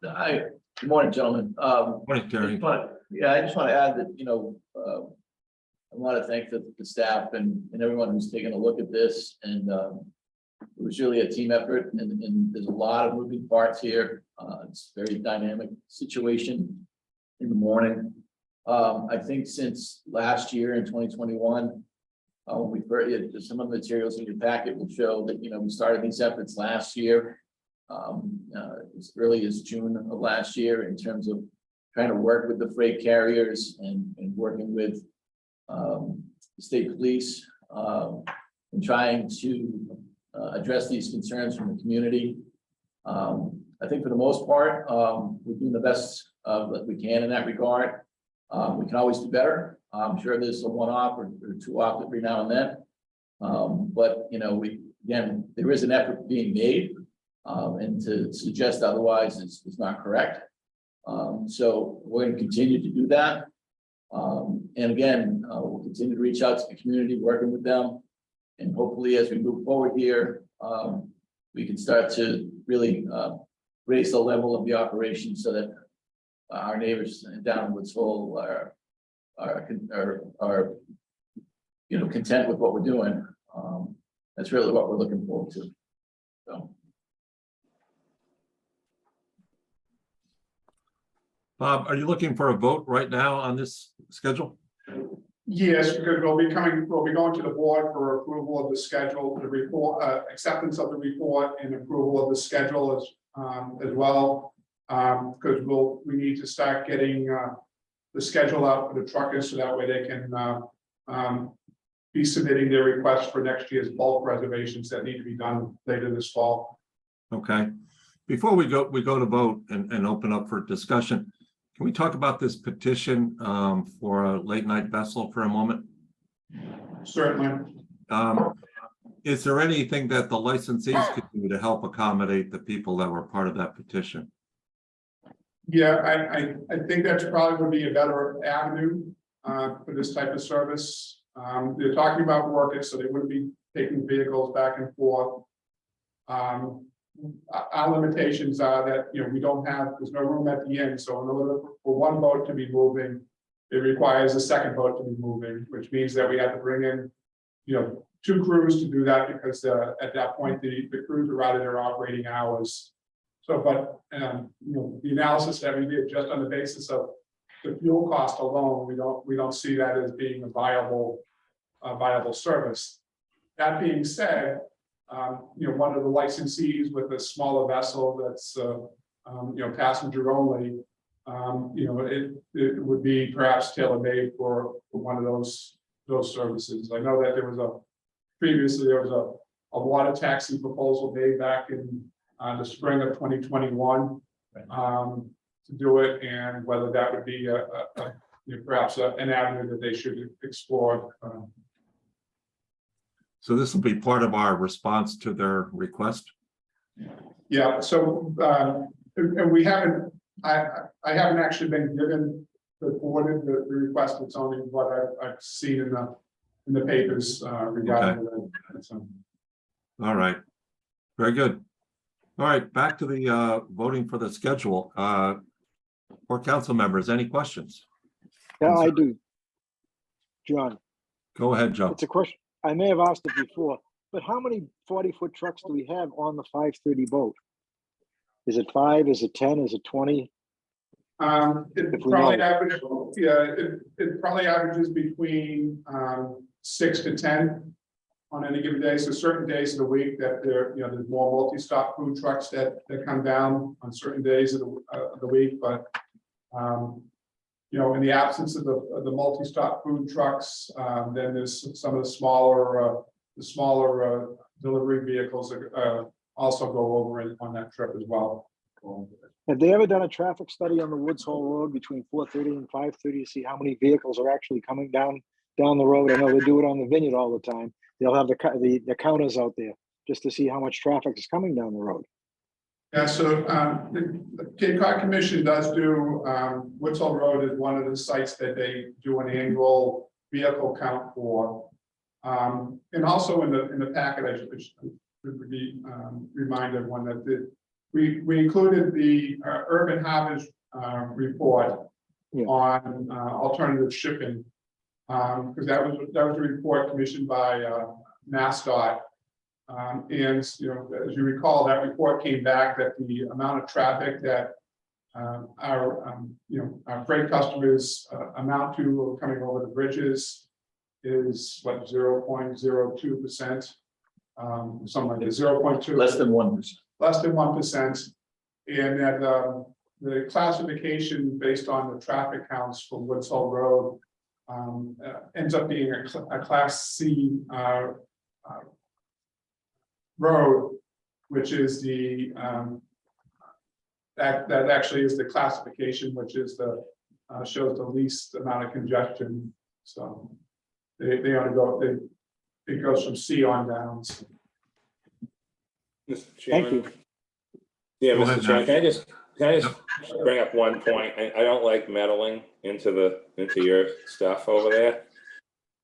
Hi, good morning, gentlemen. Morning, Terry. I just want to add that, I want to thank the staff and everyone who's taken a look at this, and it was really a team effort, and there's a lot of moving parts here. It's a very dynamic situation in the morning. I think since last year in 2021, some of the materials in your packet will show that, we started these efforts last year, as early as June of last year, in terms of trying to work with the freight carriers and working with the state police, and trying to address these concerns from the community. I think for the most part, we're doing the best that we can in that regard. We can always do better. I'm sure there's a one-off or two-off every now and then. But there is an effort being made, and to suggest otherwise is not correct. So we're going to continue to do that. And again, we'll continue to reach out to the community, working with them. And hopefully, as we move forward here, we can start to really raise the level of the operation so that our neighbors down in Woods Hole are content with what we're doing. That's really what we're looking forward to. So. Bob, are you looking for a vote right now on this schedule? Yes, because we'll be going to the board for approval of the schedule, the report, acceptance of the report, and approval of the schedule as well. Because we need to start getting the schedule out for the truckers, so that way they can be submitting their requests for next year's bulk reservations that need to be done later this fall. Okay. Before we go to vote and open up for discussion, can we talk about this petition for a late night vessel for a moment? Certainly. Is there anything that the licensees could do to help accommodate the people that were part of that petition? Yeah, I think that's probably would be a better avenue for this type of service. They're talking about workers, so they wouldn't be taking vehicles back and forth. Our limitations are that, we don't have, there's no room at the end. So in order for one boat to be moving, it requires a second boat to be moving, which means that we have to bring in, 2 crews to do that, because at that point, the crews are out of their operating hours. So, but, the analysis that we did just on the basis of the fuel cost alone, we don't see that as being a viable service. That being said, one of the licensees with a smaller vessel that's, passenger only, it would be perhaps tailor-made for one of those services. I know that previously there was a water taxi proposal made back in the spring of 2021 to do it, and whether that would be perhaps an avenue that they should explore. So this will be part of our response to their request? Yeah, so and we haven't, I haven't actually been given forwarded the request. It's only what I've seen in the papers regarding that. So, All right. Very good. All right, back to the voting for the schedule. For council members, any questions? Yeah, I do. John, Go ahead, Joe. it's a question. I may have asked it before, but how many 40-foot trucks do we have on the 530 boat? Is it 5? Is it 10? Is it 20? It If we probably know. averages, yeah, it probably averages between 6 to 10 on any given day. So certain days of the week that there's more multi-stop food trucks that come down on certain days of the week, but in the absence of the multi-stop food trucks, then there's some of the smaller delivery vehicles that also go over on that trip as well. Have they ever done a traffic study on the Woods Hole Road between 4:30 and 5:30 to see how many vehicles are actually coming down the road? I know they do it on the Vineyard all the time. They'll have the counters out there just to see how much traffic is coming down the road. Yeah, so the Cape Cod Commission does do, Woods Hole Road is one of the sites that they do an annual vehicle count for. And also in the packet, I should be reminded one that we included the Urban Harvest report on alternative shipping. Because that was a report commissioned by MassDOT. And as you recall, that report came back that the amount of traffic that our freight customers amount to coming over the bridges is what, 0.02%, something like that, 0.2. Less than 1%. Less than 1%, and that the classification based on the traffic counts for Woods Hole Road ends up being a Class C road, which is the that actually is the classification, which is the shows the least amount of congestion. So they ought to go. It goes from C on down. Mr. Chairman. Yeah, Go ahead, Mr. Chairman, Matt. can I just bring up one point? I don't like meddling into your stuff over there.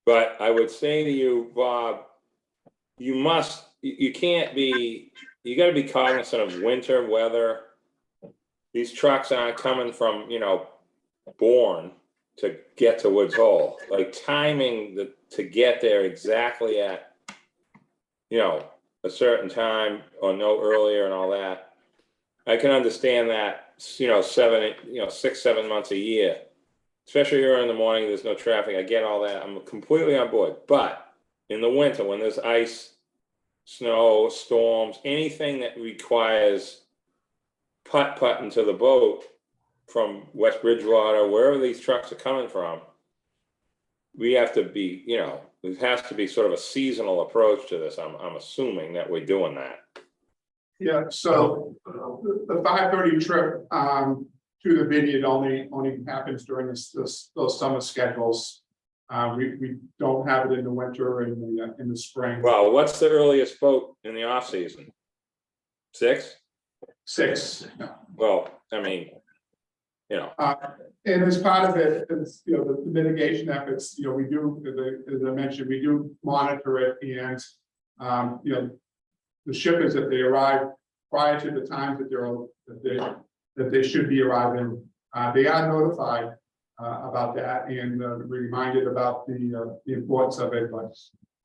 But I would say to you, Bob, you gotta be cognizant of winter weather. These trucks aren't coming from, Bourne to get to Woods Hole. Like timing to get there exactly at, a certain time or no earlier and all that. I can understand that, 6, 7 months a year, especially early in the morning, there's no traffic. I get all that. I'm completely on board. But in the winter, when there's ice, snow, storms, anything that requires putting to the boat from West Bridgewater, wherever these trucks are coming from, we have to be, there has to be sort of a seasonal approach to this. I'm assuming that we're doing that. Yeah, so the 5:30 trip to the Vineyard only happens during those summer schedules. We don't have it in the winter and in the spring. Well, what's the earliest boat in the off season? 6? 6. Well, I mean, and as part of it, it's, the mitigation efforts, we do, as I mentioned, we do monitor it, and the shippers, if they arrive prior to the times that they should be arriving, they are notified about that and reminded about the importance of it. But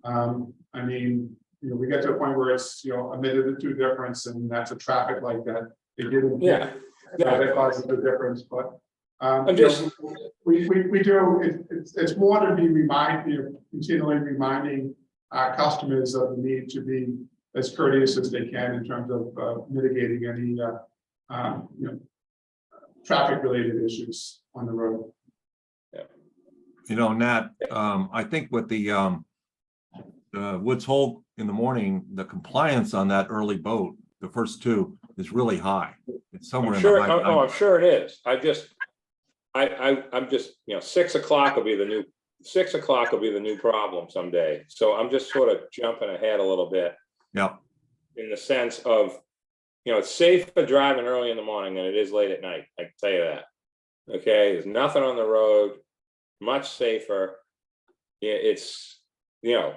I mean, we get to a point where it's a minute or two difference, and that's a traffic like that. They didn't. Yeah. That causes the difference, but I'm just, we do. It's more to be continually reminding our customers of the need to be as courteous as they can in terms of mitigating any traffic related issues on the road. Nat, I think with the Woods Hole in the morning, the compliance on that early boat, the first two, is really high. It's somewhere I'm in sure, the high. I'm sure it is. I'm just, 6 o'clock will be the new 6 o'clock will be the new problem someday. So I'm just sort of jumping ahead a little bit. Yeah. In the sense of, it's safer driving early in the morning than it is late at night. I can tell you that. Okay, there's nothing on the road, much safer. Yeah, it's, you know,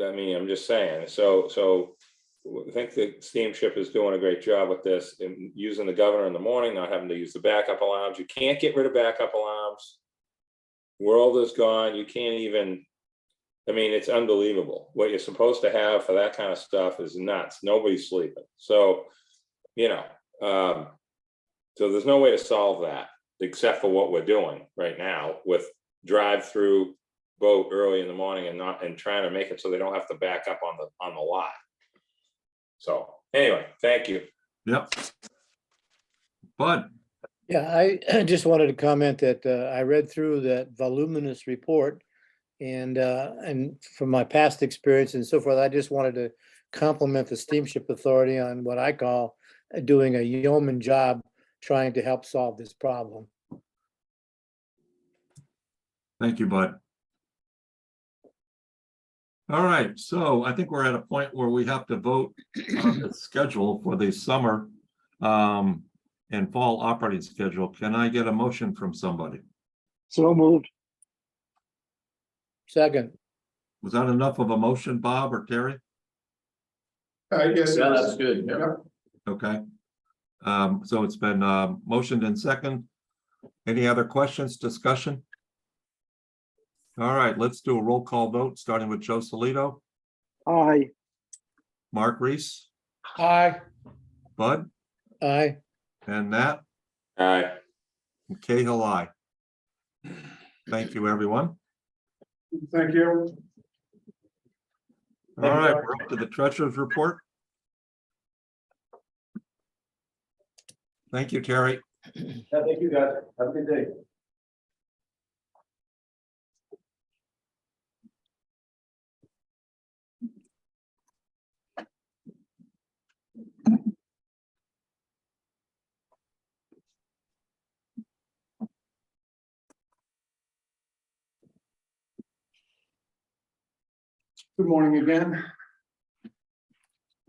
I mean, I'm just saying, so I think the steamship is doing a great job with this and using the governor in the morning, not having to use the backup alarms. You can't get rid of backup alarms. World is gone. You can't even, I mean, it's unbelievable. What you're supposed to have for that kind of stuff is nuts. Nobody's sleeping. So, you know, so there's no way to solve that except for what we're doing right now with drive-through boat early in the morning and trying to make it so they don't have to back up on the lot. So anyway, thank you. Yep. Bud, Yeah, I just wanted to comment that I read through that voluminous report and from my past experience and so forth, I just wanted to compliment the Steamship Authority on what I call doing a yeoman job trying to help solve this problem. thank you, Bud. All right, so I think we're at a point where we have to vote on the schedule for the summer and fall operating schedule. Can I get a motion from somebody? So moved. Second, Was that enough of a motion, Bob or Terry? Yes. Yeah, that's good. Yeah. Yep. Okay. So it's been motioned and second. Any other questions, discussion? All right, let's do a roll call vote, starting with Joe Solito, Aye. Mark Reese, Aye. Bud, aye. and Nat, All right. and Cahill, aye. Thank you, everyone. Thank you. All right, we're up to the treasurer's report. Thank you, Terry. Yeah, thank you, guys. Have a good day. Good morning again.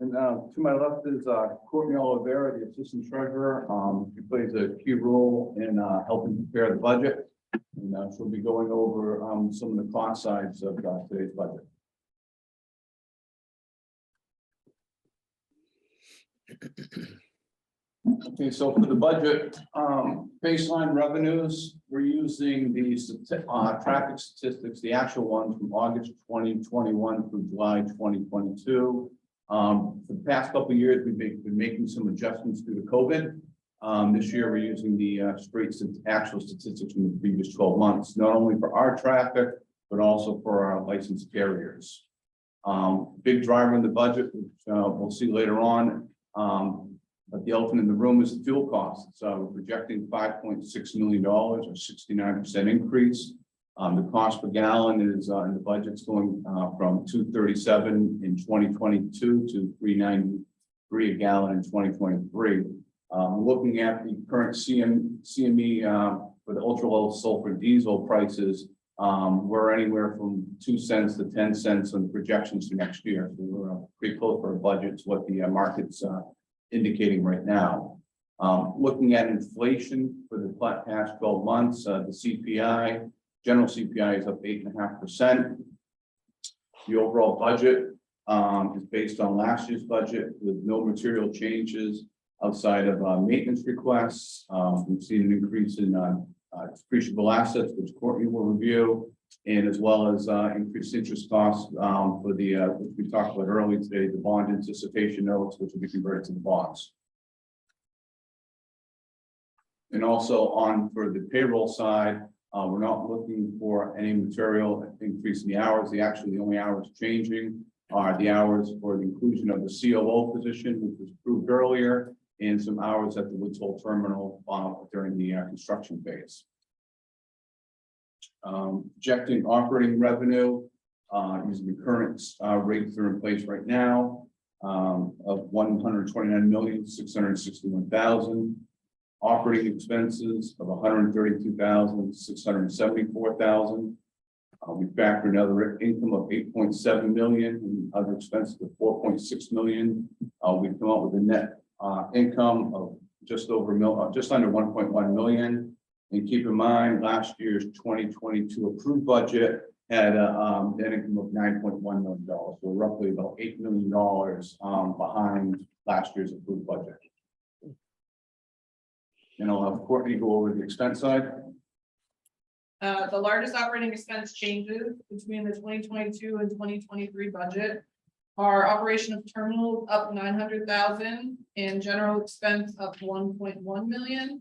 And to my left is Courtney Olivera, the Assistant Treasurer. She plays a key role in helping prepare the budget. And she'll be going over some of the cost sides of today's budget. Okay, so for the budget, baseline revenues, we're using the traffic statistics, the actual ones from August 2021 through July 2022. For the past couple of years, we've been making some adjustments due to COVID. This year, we're using the actual statistics from the previous 12 months, not only for our traffic, but also for our licensed carriers. Big driver in the budget, which we'll see later on. But the elephant in the room is the fuel costs. So we're projecting $5.6 million or 69% increase. The cost per gallon is in the budget's going from $2.37 in 2022 to $3.93 a gallon in 2023. Looking at the current CME for the ultra low sulfur diesel prices, we're anywhere from 2 cents to 10 cents on the projections for next year. So we're pretty close for our budget to what the market's indicating right now. Looking at inflation for the past 12 months, the CPI, general CPI is up 8.5%. The overall budget is based on last year's budget with no material changes outside of maintenance requests. We've seen an increase in depreciable assets, which Courtney will review, and as well as increased interest costs for the, which we talked about earlier today, the bond anticipation notes, which will be converted to the bonds. And also on for the payroll side, we're not looking for any material increase in the hours. The only hours changing are the hours for the inclusion of the COO position, which was approved earlier, and some hours at the Woods Hole terminal during the construction phase. Projecting operating revenue using the current rates that are in place right now of $129,661,000. Operating expenses of $132,674,000. We factor another income of $8.7 million and other expenses of $4.6 million. We come up with a net income of just under $1.1 million. And keep in mind, last year's 2022 approved budget had a net income of $9.1 million. So roughly about $8 million behind last year's approved budget. And I'll have Courtney go over the expense side. The largest operating expense changes between the 2022 and 2023 budget are operation of terminals up 900,000 and general expense up 1.1 million.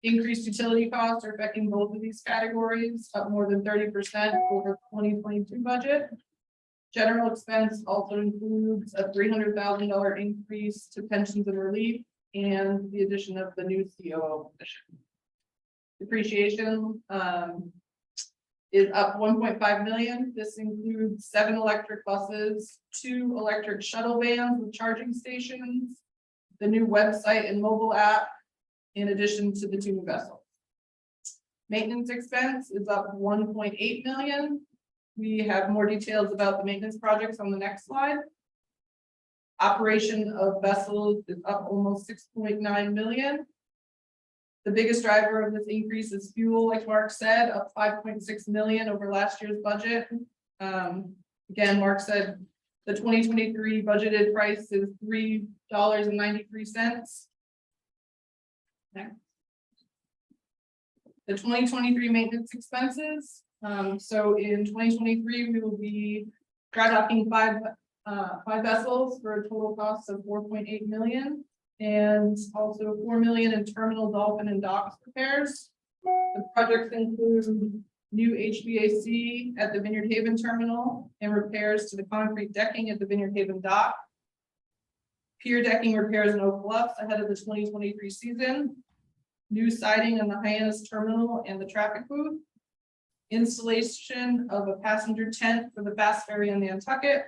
Increased utility costs are affecting both of these categories, up more than 30% over 2022 budget. General expense also includes a $300,000 increase to pensions and relief and the addition of the new COO position. Depreciation is up 1.5 million. This includes 7 electric buses, 2 electric shuttle vans with charging stations, the new website and mobile app, in addition to the 2 new vessels. Maintenance expense is up 1.8 million. We have more details about the maintenance projects on the next slide. Operation of vessels is up almost 6.9 million. The biggest driver of this increase is fuel, like Mark said, up 5.6 million over last year's budget. Again, Mark said the 2023 budgeted price is $3.93. The 2023 maintenance expenses. So in 2023, we will be dry docking 5 vessels for a total cost of 4.8 million. And also 4 million in terminal, dolphin, and docks repairs. The projects include new HVAC at the Vineyard Haven terminal and repairs to the concrete decking at the Vineyard Haven dock. Pier decking repairs in Oak Bluffs ahead of the 2023 season. New siding on the Hyannis terminal and the traffic booth. Installation of a passenger tent for the fast ferry on Nantucket.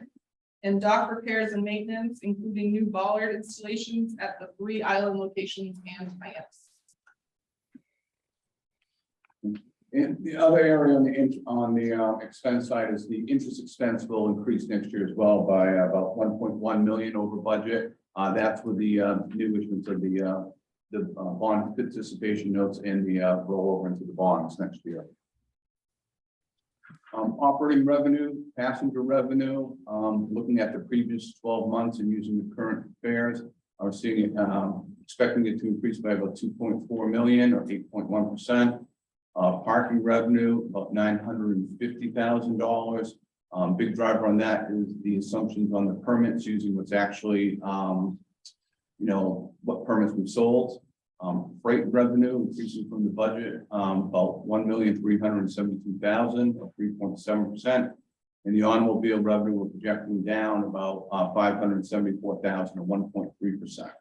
And dock repairs and maintenance, including new bollard installations at the 3 island locations and Hyannis. And the other area on the expense side is the interest expense will increase next year as well by about 1.1 million over budget. That's with the new issuance of the bond participation notes and the rollover into the bonds next year. Operating revenue, passenger revenue, looking at the previous 12 months and using the current fares, I was seeing it, expecting it to increase by about 2.4 million or 8.1%. Parking revenue, about $950,000. Big driver on that is the assumptions on the permits using what's actually, what permits we've sold. Freight revenue increasing from the budget, about 1,372,000 or 3.7%. And the automobile revenue we're projecting down about 574,000 or 1.3%.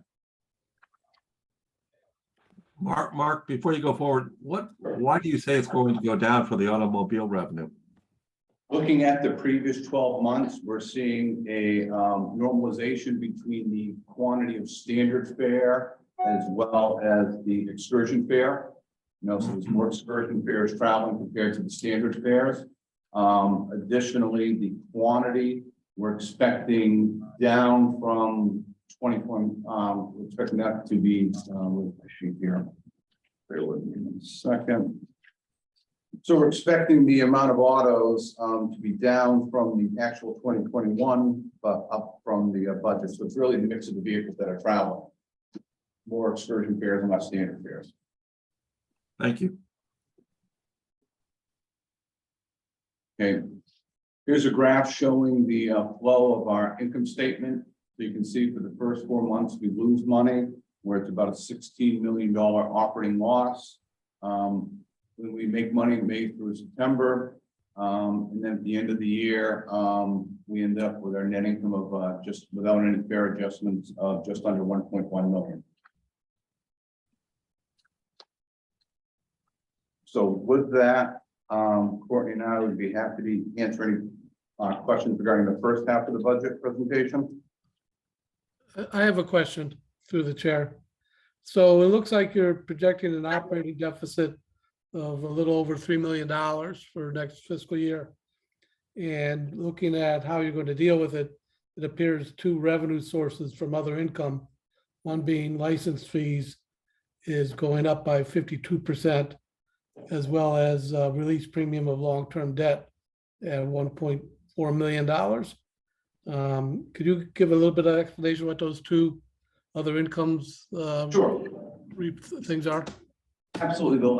Mark, before you go forward, why do you say it's going to go down for the automobile revenue? Looking at the previous 12 months, we're seeing a normalization between the quantity of standard fare as well as the excursion fare. So there's more excursion fares traveling compared to the standard fares. Additionally, the quantity we're expecting down from 2020. We're expecting that to be with the sheet here. Bear with me a second. So we're expecting the amount of autos to be down from the actual 2021, but up from the budget. So it's really the mix of the vehicles that are traveling. More excursion fares and less standard fares. Thank you. Okay. Here's a graph showing the flow of our income statement. So you can see for the first 4 months, we lose money, where it's about a $16 million operating loss. When we make money May through September, and then at the end of the year, we end up with our net income of just without any fare adjustments of just under 1.1 million. So with that, Courtney and I would be happy to answer any questions regarding the first half of the budget presentation. I have a question through the chair. So it looks like you're projecting an operating deficit of a little over $3 million for next fiscal year. And looking at how you're going to deal with it, it appears 2 revenue sources from other income, one being license fees is going up by 52%, as well as release premium of long-term debt at $1.4 million. Could you give a little bit of explanation what those two other incomes Sure. things are? Absolutely, Bill.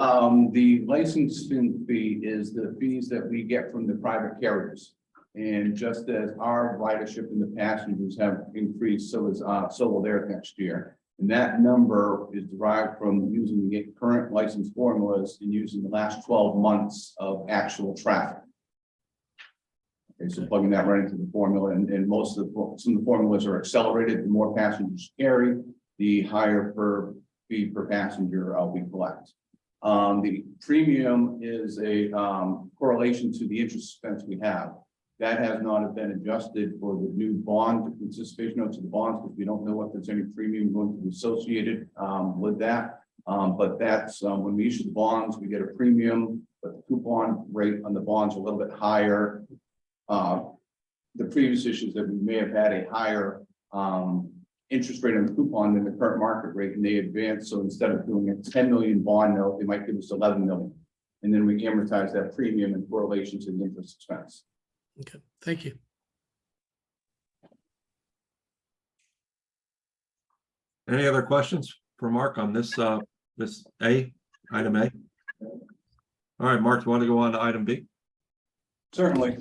The licensing fee is the fees that we get from the private carriers. And just as our ridership in the passengers have increased, so will theirs next year. And that number is derived from using the current license formulas and using the last 12 months of actual traffic. Okay, so plugging that right into the formula, and some of the formulas are accelerated. The more passengers carry, the higher fee per passenger we collect. The premium is a correlation to the interest expense we have. That has not been adjusted for the new bond anticipation notes of the bonds, because we don't know if there's any premium going to be associated with that. But that's when we issue the bonds, we get a premium, but the coupon rate on the bonds are a little bit higher. The previous issues that we may have had a higher interest rate on the coupon than the current market rate, and they advance. So instead of doing a 10 million bond note, they might give us 11 million. And then we amortize that premium in correlation to the interest expense. Okay, thank you. Any other questions for Mark on this item A? All right, Mark, you want to go on to item B? Certainly.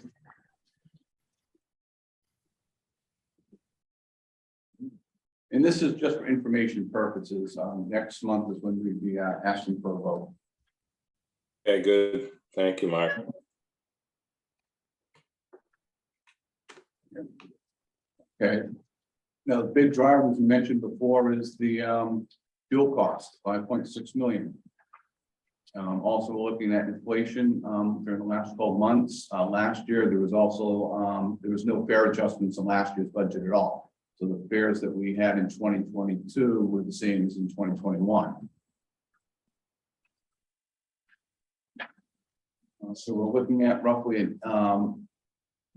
And this is just for information purposes. Next month is when we'd be asking for a vote. Okay, good. Thank you, Mark. Okay. Now, the big driver, as we mentioned before, is the fuel cost, 5.6 million. Also looking at inflation during the last 12 months. Last year, there was also there was no fare adjustments in last year's budget at all. So the fares that we had in 2022 were the same as in 2021. So we're looking at roughly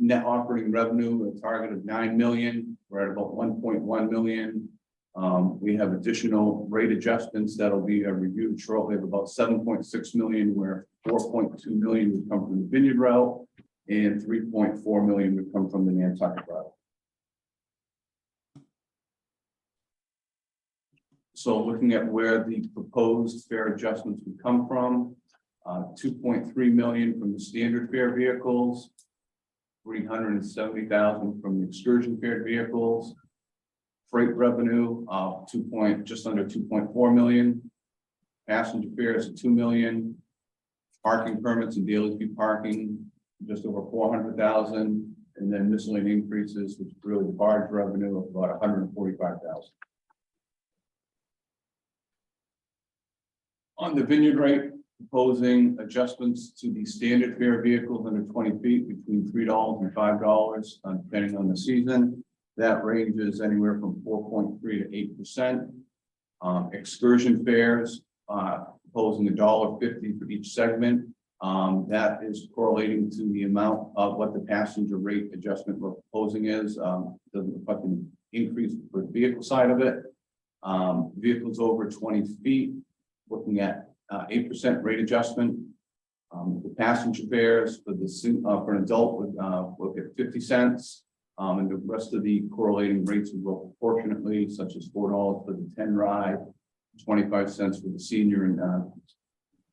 net operating revenue, a target of 9 million. We're at about 1.1 million. We have additional rate adjustments that'll be reviewed shortly of about 7.6 million, where 4.2 million would come from the Vineyard route and 3.4 million would come from the Nantucket route. So looking at where the proposed fare adjustments would come from, 2.3 million from the standard fare vehicles, 370,000 from the excursion fare vehicles, freight revenue of just under 2.4 million, passenger fares of 2 million, parking permits and daily fee parking just over 400,000, and then miscellaneous increases, which is really the barge revenue of about 145,000. On the Vineyard rate, proposing adjustments to the standard fare vehicles under 20 feet between $3 and $5, depending on the season. That ranges anywhere from 4.3 to 8%. Excursion fares, proposing $1.50 for each segment. That is correlating to the amount of what the passenger rate adjustment we're proposing is. Doesn't reflect an increase for the vehicle side of it. Vehicles over 20 feet, looking at 8% rate adjustment. The passenger fares for an adult would look at 50 cents. And the rest of the correlating rates would go proportionately, such as $4 for the 10 ride, 25 cents for the senior and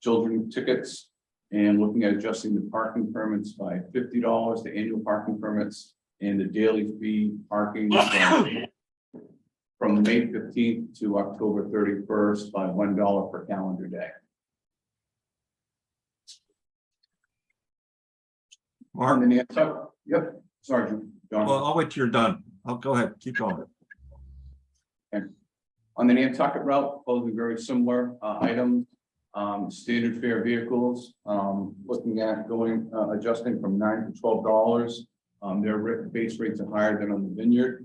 children tickets. And looking at adjusting the parking permits by $50, the annual parking permits, and the daily fee parking from May 15th to October 31st by $1 per calendar day. Mark, Yep, Sergeant John. well, I'll wait till you're done. I'll go ahead, keep going. Okay. On the Nantucket route, proposing very similar items. Standard fare vehicles, looking at adjusting from $9 to $12. Their base rates are higher than on the Vineyard.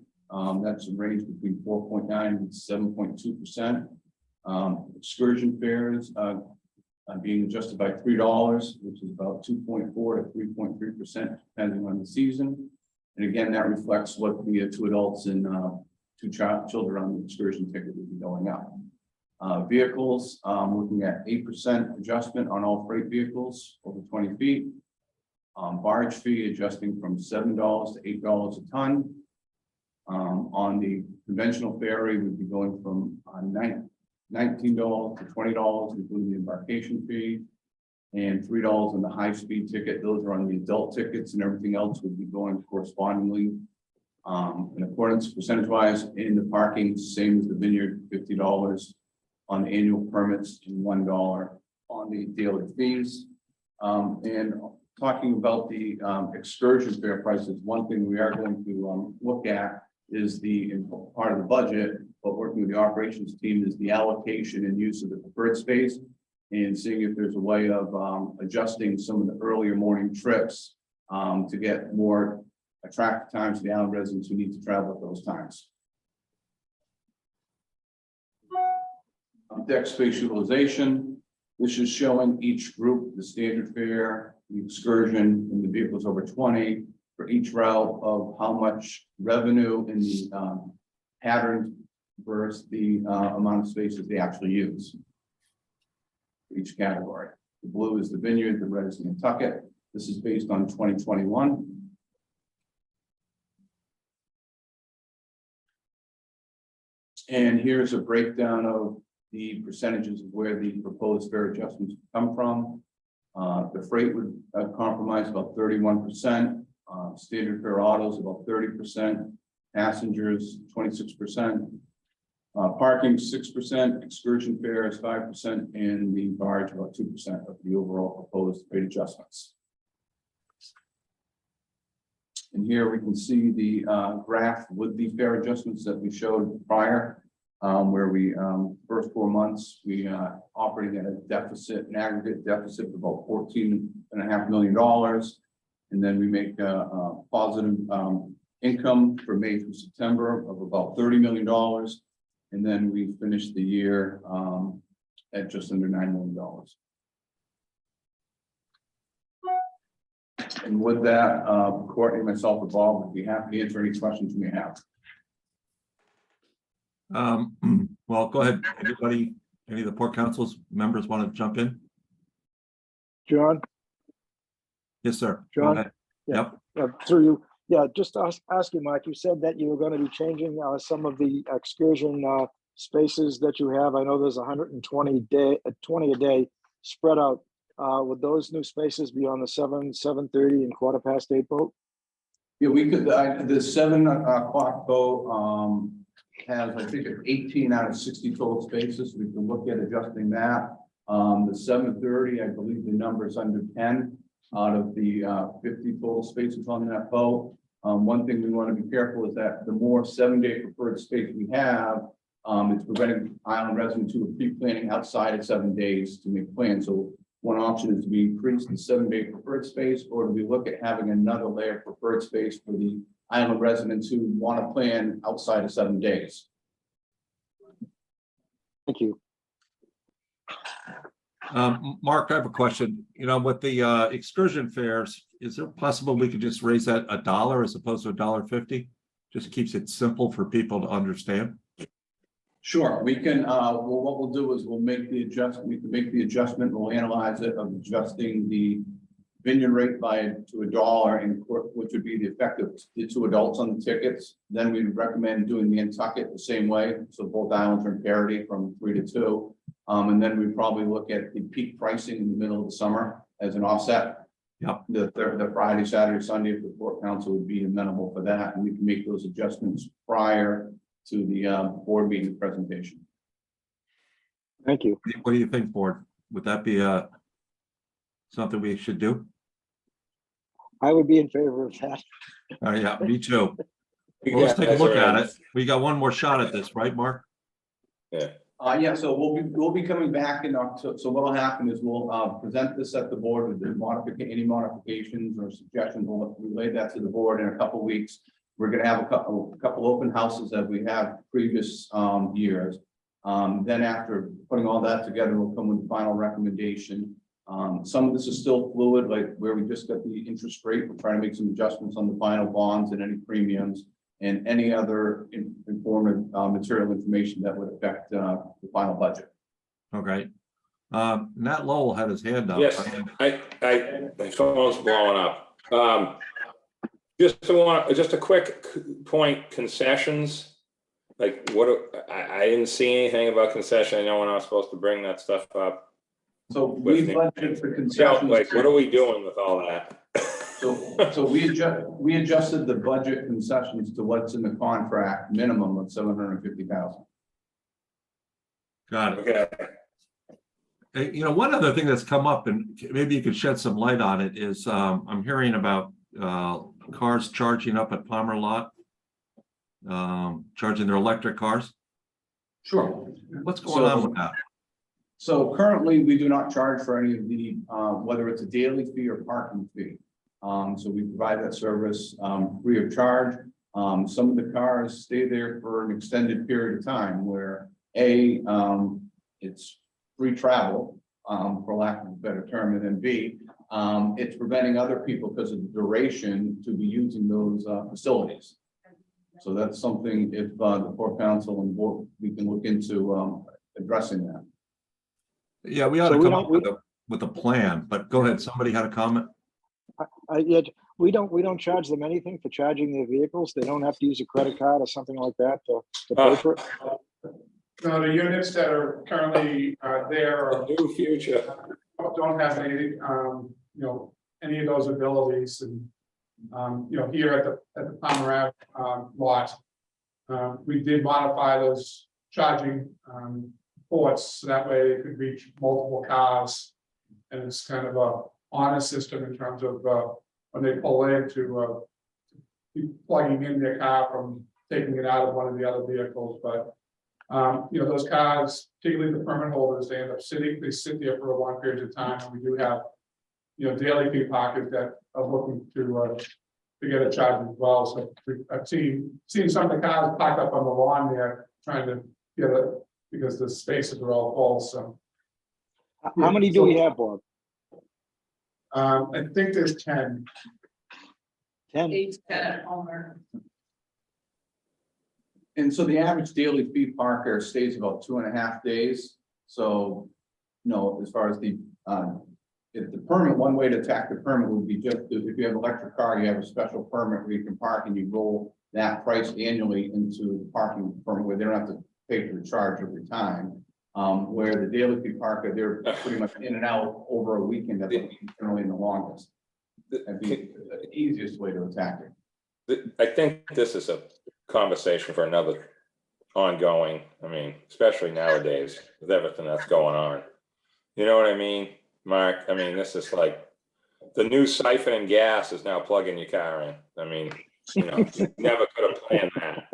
That's a range between 4.9 and 7.2%. Excursion fares being adjusted by $3, which is about 2.4 to 3.3%, depending on the season. And again, that reflects what the 2 adults and 2 children on the excursion ticket would be going up. Vehicles, looking at 8% adjustment on all freight vehicles over 20 feet. Barge fee adjusting from $7 to $8 a ton. On the conventional ferry, we'd be going from $19 to $20, including the embarkation fee. And $3 on the high-speed ticket. Those are on the adult tickets, and everything else would be going correspondingly. In accordance percentage-wise in the parking, same as the vineyard, $50 on annual permits and $1 on the daily fees. And talking about the excursion fare prices, one thing we are going to look at is the part of the budget, but working with the operations team is the allocation and use of the preferred space and seeing if there's a way of adjusting some of the earlier morning trips to get more attractive times to the island residents who need to travel at those times. Deck space utilization. This is showing each group, the standard fare, the excursion, and the vehicles over 20 for each route of how much revenue in the pattern versus the amount of spaces they actually use. For each category. The blue is the vineyard, the red is the Nantucket. This is based on 2021. And here's a breakdown of the percentages of where the proposed fare adjustments come from. The freight would compromise about 31%. Standard fare autos about 30%. Passengers 26%. Parking 6%. Excursion fare is 5%, and the barge about 2% of the overall proposed rate adjustments. And here we can see the graph with the fare adjustments that we showed prior, where we first 4 months we operating at a deficit, an aggregate deficit of about $14.5 million, and then we make a positive income for May through September of about $30 million, and then we finish the year at just under $9 million. And with that, Courtney, myself, and Bob would be happy to answer any questions you may have. Well, go ahead. Anybody, any of the Port Council's members want to jump in? John? Yes, sir. Go John? ahead. Yeah. Yep. Through you. Yeah, just ask you, Mike, you said that you were going to be changing some of the excursion spaces that you have. I know there's 120 a day spread out. Would those new spaces be on the 7:30 and 8:15 boat? Yeah, we could, the 7 o'clock boat has, I think, 18 out of 60 total spaces. We can look at adjusting that. The 7:30, I believe the number is under 10 out of the 50 total spaces on that boat. One thing we want to be careful is that the more 7-day preferred space we have, it's preventing island residents who are pre-planning outside of 7 days to make plans. So one option is to be increase the 7-day preferred space, or do we look at having another layer of preferred space for the island residents who want to plan outside of 7 days? Thank you. Mark, I have a question. You know, with the excursion fares, is it possible we could just raise that $1 as opposed to $1.50? Just keeps it simple for people to understand. Sure, we can, well, what we'll do is we'll make the adjustment, we can make the adjustment, we'll analyze it of adjusting the vineyard rate to $1 and which would be the effective to adults on the tickets. Then we'd recommend doing the Nantucket the same way. So both islands are in parity from 3 to 2. And then we'd probably look at the peak pricing in the middle of the summer as an offset. Yep. The Friday, Saturday, Sunday, if the Port Council would be amenable for that, and we can make those adjustments prior to the board meeting presentation. Thank you. What do you think, board? Would that be something we should do? I would be in favor of that. Yeah, me too. Well, let's take a look at it. We got one more shot at this, right, Mark? Yeah. Yeah, so we'll be coming back in October. So what'll happen is we'll present this at the board with the any modifications or suggestions. We'll relay that to the board in a couple of weeks. We're gonna have a couple open houses that we have previous years. Then after putting all that together, we'll come with the final recommendation. Some of this is still fluid, like where we just got the interest rate. We're trying to make some adjustments on the final bonds and any premiums. and any other informative material information that would affect the final budget. Okay. Nat Lowell had his hand up. Yes, my phone's blowing up. Just a quick point, concessions. Like I didn't see anything about concession. I know we're not supposed to bring that stuff up. So we budgeted for concessions. Like, what are we doing with all that? So we adjusted the budget concessions to what's in the contract minimum of $750,000. Got it. Okay. Hey, you know, one other thing that's come up, and maybe you could shed some light on it, is I'm hearing about cars charging up at Palmer Lot, charging their electric cars. Sure. What's going on with that? So currently, we do not charge for any of the, whether it's a daily fee or parking fee. So we provide that service free of charge. Some of the cars stay there for an extended period of time where it's free travel, for lack of a better term, and then B, it's preventing other people because of the duration to be using those facilities. So that's something if the Port Council and board, we can look into addressing that. Yeah, we ought to come up with a plan, but go ahead. Somebody had a comment? Yeah, we don't charge them anything for charging their vehicles. They don't have to use a credit card or something like that to pay for it. No, the units that are currently there are New future. don't have any, any of those abilities, and here at the Palmer Ave lot, we did modify those charging ports so that way they could reach multiple cars, and it's kind of a honor system in terms of when they pull in to be plugging in their car from taking it out of one of the other vehicles, but. Those cars, particularly the permit holders, they end up they sit there for a long period of time. And we do have, daily fee pockets that are looking to get a charge as well. So I've seen some of the cars parked up on the lawn there trying to get it because the spaces are all full. So how many do we have, Bob? I think there's 10. 10. 8 to 10 at Palmer. And so the average daily fee parker stays about 2.5 days. So, as far as if the permit, one way to attack the permit would be just if you have an electric car, you have a special permit where you can park and you roll that price annually into the parking permit where they don't have to pay for the charge every time. Where the daily fee parker, they're pretty much in and out over a weekend. That's generally the longest. That'd be the easiest way to attack it. I think this is a conversation for another ongoing, especially nowadays with everything that's going on. You know what I mean, Mark? This is like the new siphon gas is now plugging your car in. Never could have planned that.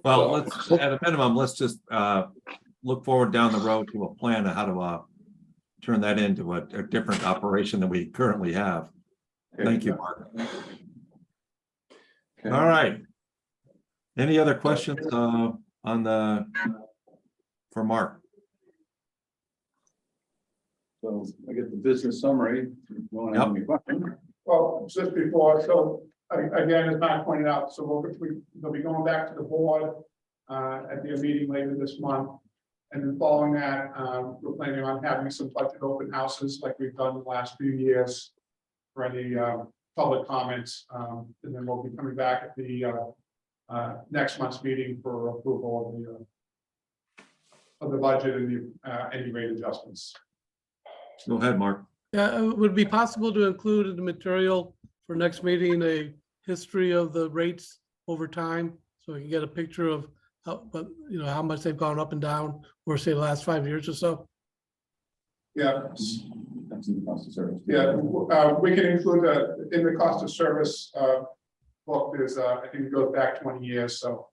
Well, let's, at a minimum, let's just look forward down the road to a plan of how to turn that into a different operation than we currently have. Thank you, Mark. Okay. All right. Any other questions for Mark? So I get the business summary. Well, just before, so again, as Matt pointed out, so we'll be going back to the board at their meeting later this month. And then following that, we're planning on having some budget open houses like we've done the last few years for any public comments. And then we'll be coming back at the next month's meeting for approval of the budget and the any rate adjustments. Go ahead, Mark. Yeah, would it be possible to include in the material for next meeting a history of the rates over time? So we can get a picture of how much they've gone up and down, or say the last 5 years or so. Yeah. That's in the cost of service. Yeah, we can include in the cost of service book. There's I think it goes back 20 years, so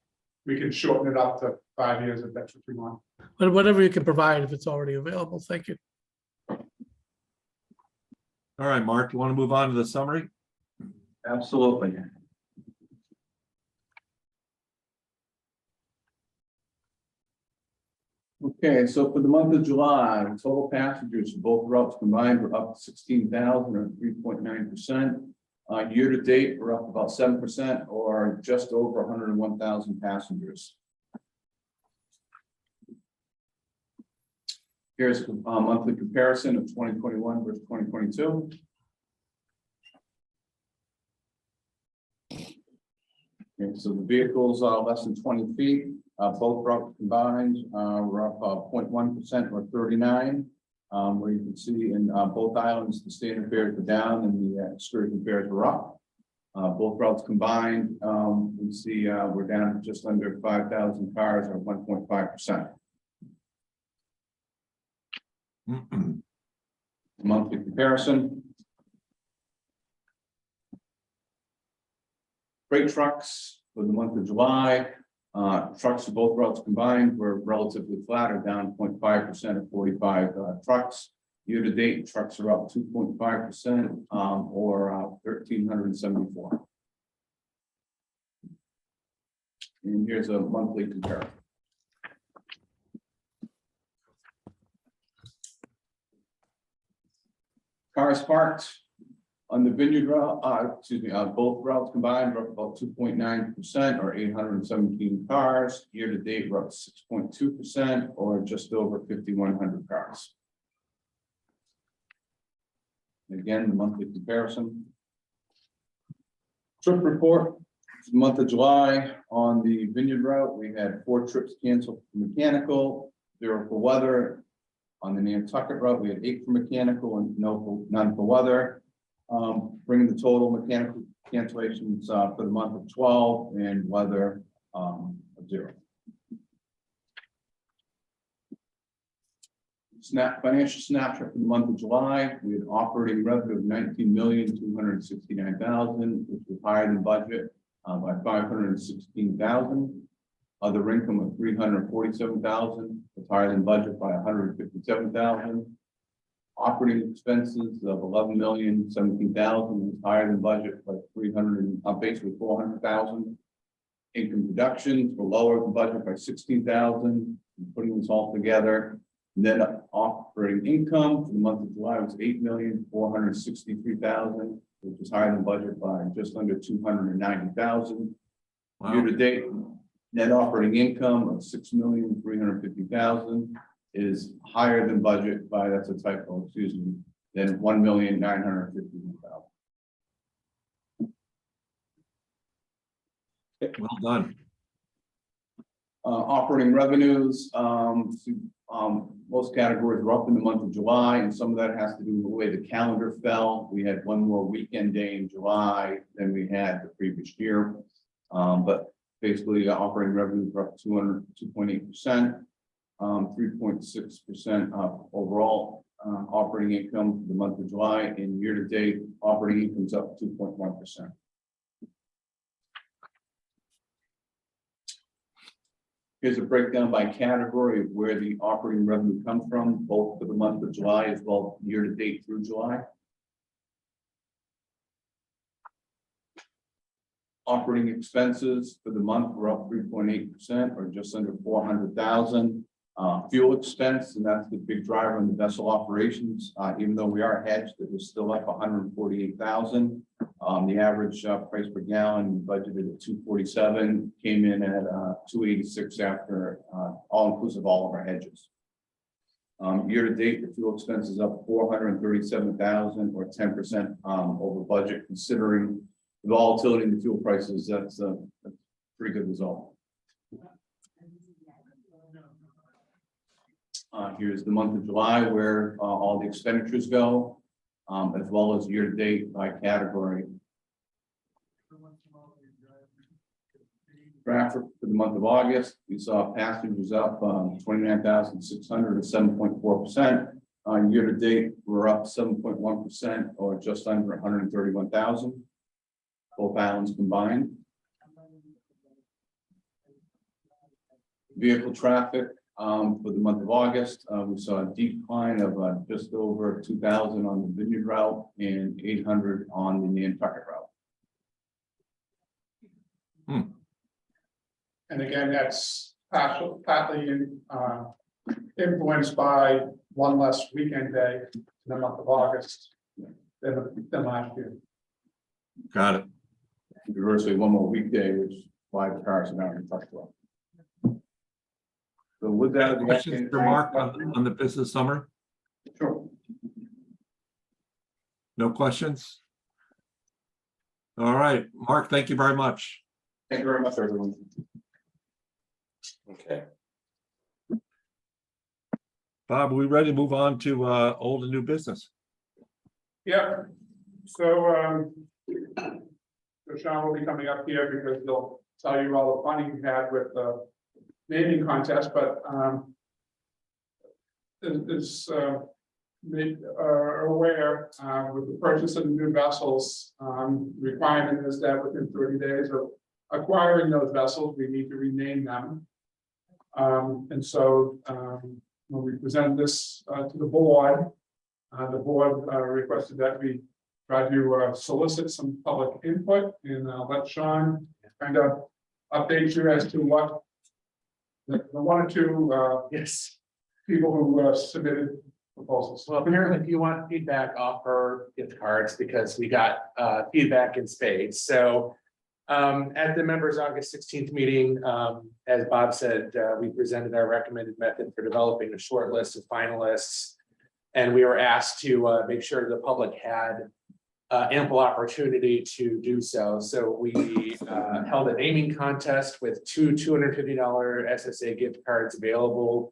we can shorten it up to 5 years if that's what we want. But whatever you can provide, if it's already available. Thank you. All right, Mark, you want to move on to the summary? Absolutely. Okay, so for the month of July, total passengers for both routes combined were up 16,000 or 3.9%. Year to date, we're up about 7% or just over 101,000 passengers. Here's a monthly comparison of 2021 versus 2022. Okay, so the vehicles are less than 20 feet, both routes combined, we're up 0.1% or 39. Where you can see in both islands, the standard fares were down and the excursion fares were up. Both routes combined, we see we're down to just under 5,000 cars or 1.5%. Monthly comparison. Freight trucks for the month of July. Trucks for both routes combined were relatively flat or down 0.5% of 45 trucks. Year to date, trucks are up 2.5% or 1,374. And here's a monthly comparison. Cars parked on the Vineyard route, both routes combined, we're up about 2.9% or 817 cars. Year to date, we're up 6.2% or just over 5,100 cars. Again, the monthly comparison. Trip report, the month of July on the Vineyard route, we had 4 trips canceled for mechanical, 0 for weather. On the Nantucket route, we had 8 for mechanical and none for weather. Bringing the total mechanical cancellations for the month of 12 and weather of 0. Financial snapshot for the month of July, we had operating revenue of $19,269,000, which was higher than budget by $516,000. Other income of $347,000, was higher than budget by $157,000. Operating expenses of $11,017,000 was higher than budget by basically $400,000. Income deductions were lower than budget by $16,000. Putting this all together, net operating income for the month of July was $8,463,000, which was higher than budget by just under $290,000. Wow. Year to date, net operating income of $6,350,000 is higher than budget by, that's a typo, excuse me, than $1,951,000. Well done. Operating revenues, most categories were up in the month of July, and some of that has to do with the way the calendar fell. We had one more weekend day in July than we had the previous year. But basically, operating revenues were up 2.8%, 3.6% overall operating income for the month of July, and year to date, operating income is up 2.1%. Here's a breakdown by category of where the operating revenue comes from, both for the month of July as well as year to date through July. Operating expenses for the month were up 3.8% or just under $400,000. Fuel expense, and that's the big driver in the vessel operations. Even though we are hedged, it was still up $148,000. The average price per gallon budgeted at $2.47, came in at $2.86 after all inclusive all of our hedges. Year to date, the fuel expense is up $437,000 or 10% over budget, considering the volatility in the fuel prices. That's a pretty good result. Here's the month of July where all the expenditures go, as well as year to date by category. Traffic for the month of August, we saw passengers up 29,600 or 7.4%. Year to date, we're up 7.1% or just under 131,000. Both islands combined. Vehicle traffic for the month of August, we saw a decline of just over 2,000 on the Vineyard route and 800 on the Nantucket route. And again, that's partly influenced by one less weekend day in the month of August than last year. Got it. Conversely, one more weekday, which 5 cars are not in touch with. So with that. Questions for Mark on the business summary? Sure. No questions? All right, Mark, thank you very much. Thank you very much, everyone. Okay. Bob, are we ready to move on to old and new business? Yeah, so, so Sean will be coming up here because he'll tell you all the fun he had with the naming contest, but, is, made, aware, with the purchase of new vessels, requirement is that within 30 days of acquiring those vessels, we need to rename them. And so, when we present this, to the board requested that we try to solicit some public input and let Sean kind of update you as to what the one or two Yes. people who submitted proposals. Well, apparently if you want feedback, offer gift cards because we got feedback in spades. So at the members' August 16th meeting, as Bob said, we presented our recommended method for developing a short list of finalists. And we were asked to make sure the public had ample opportunity to do so. So we held a naming contest with 2 $250 SSA gift cards available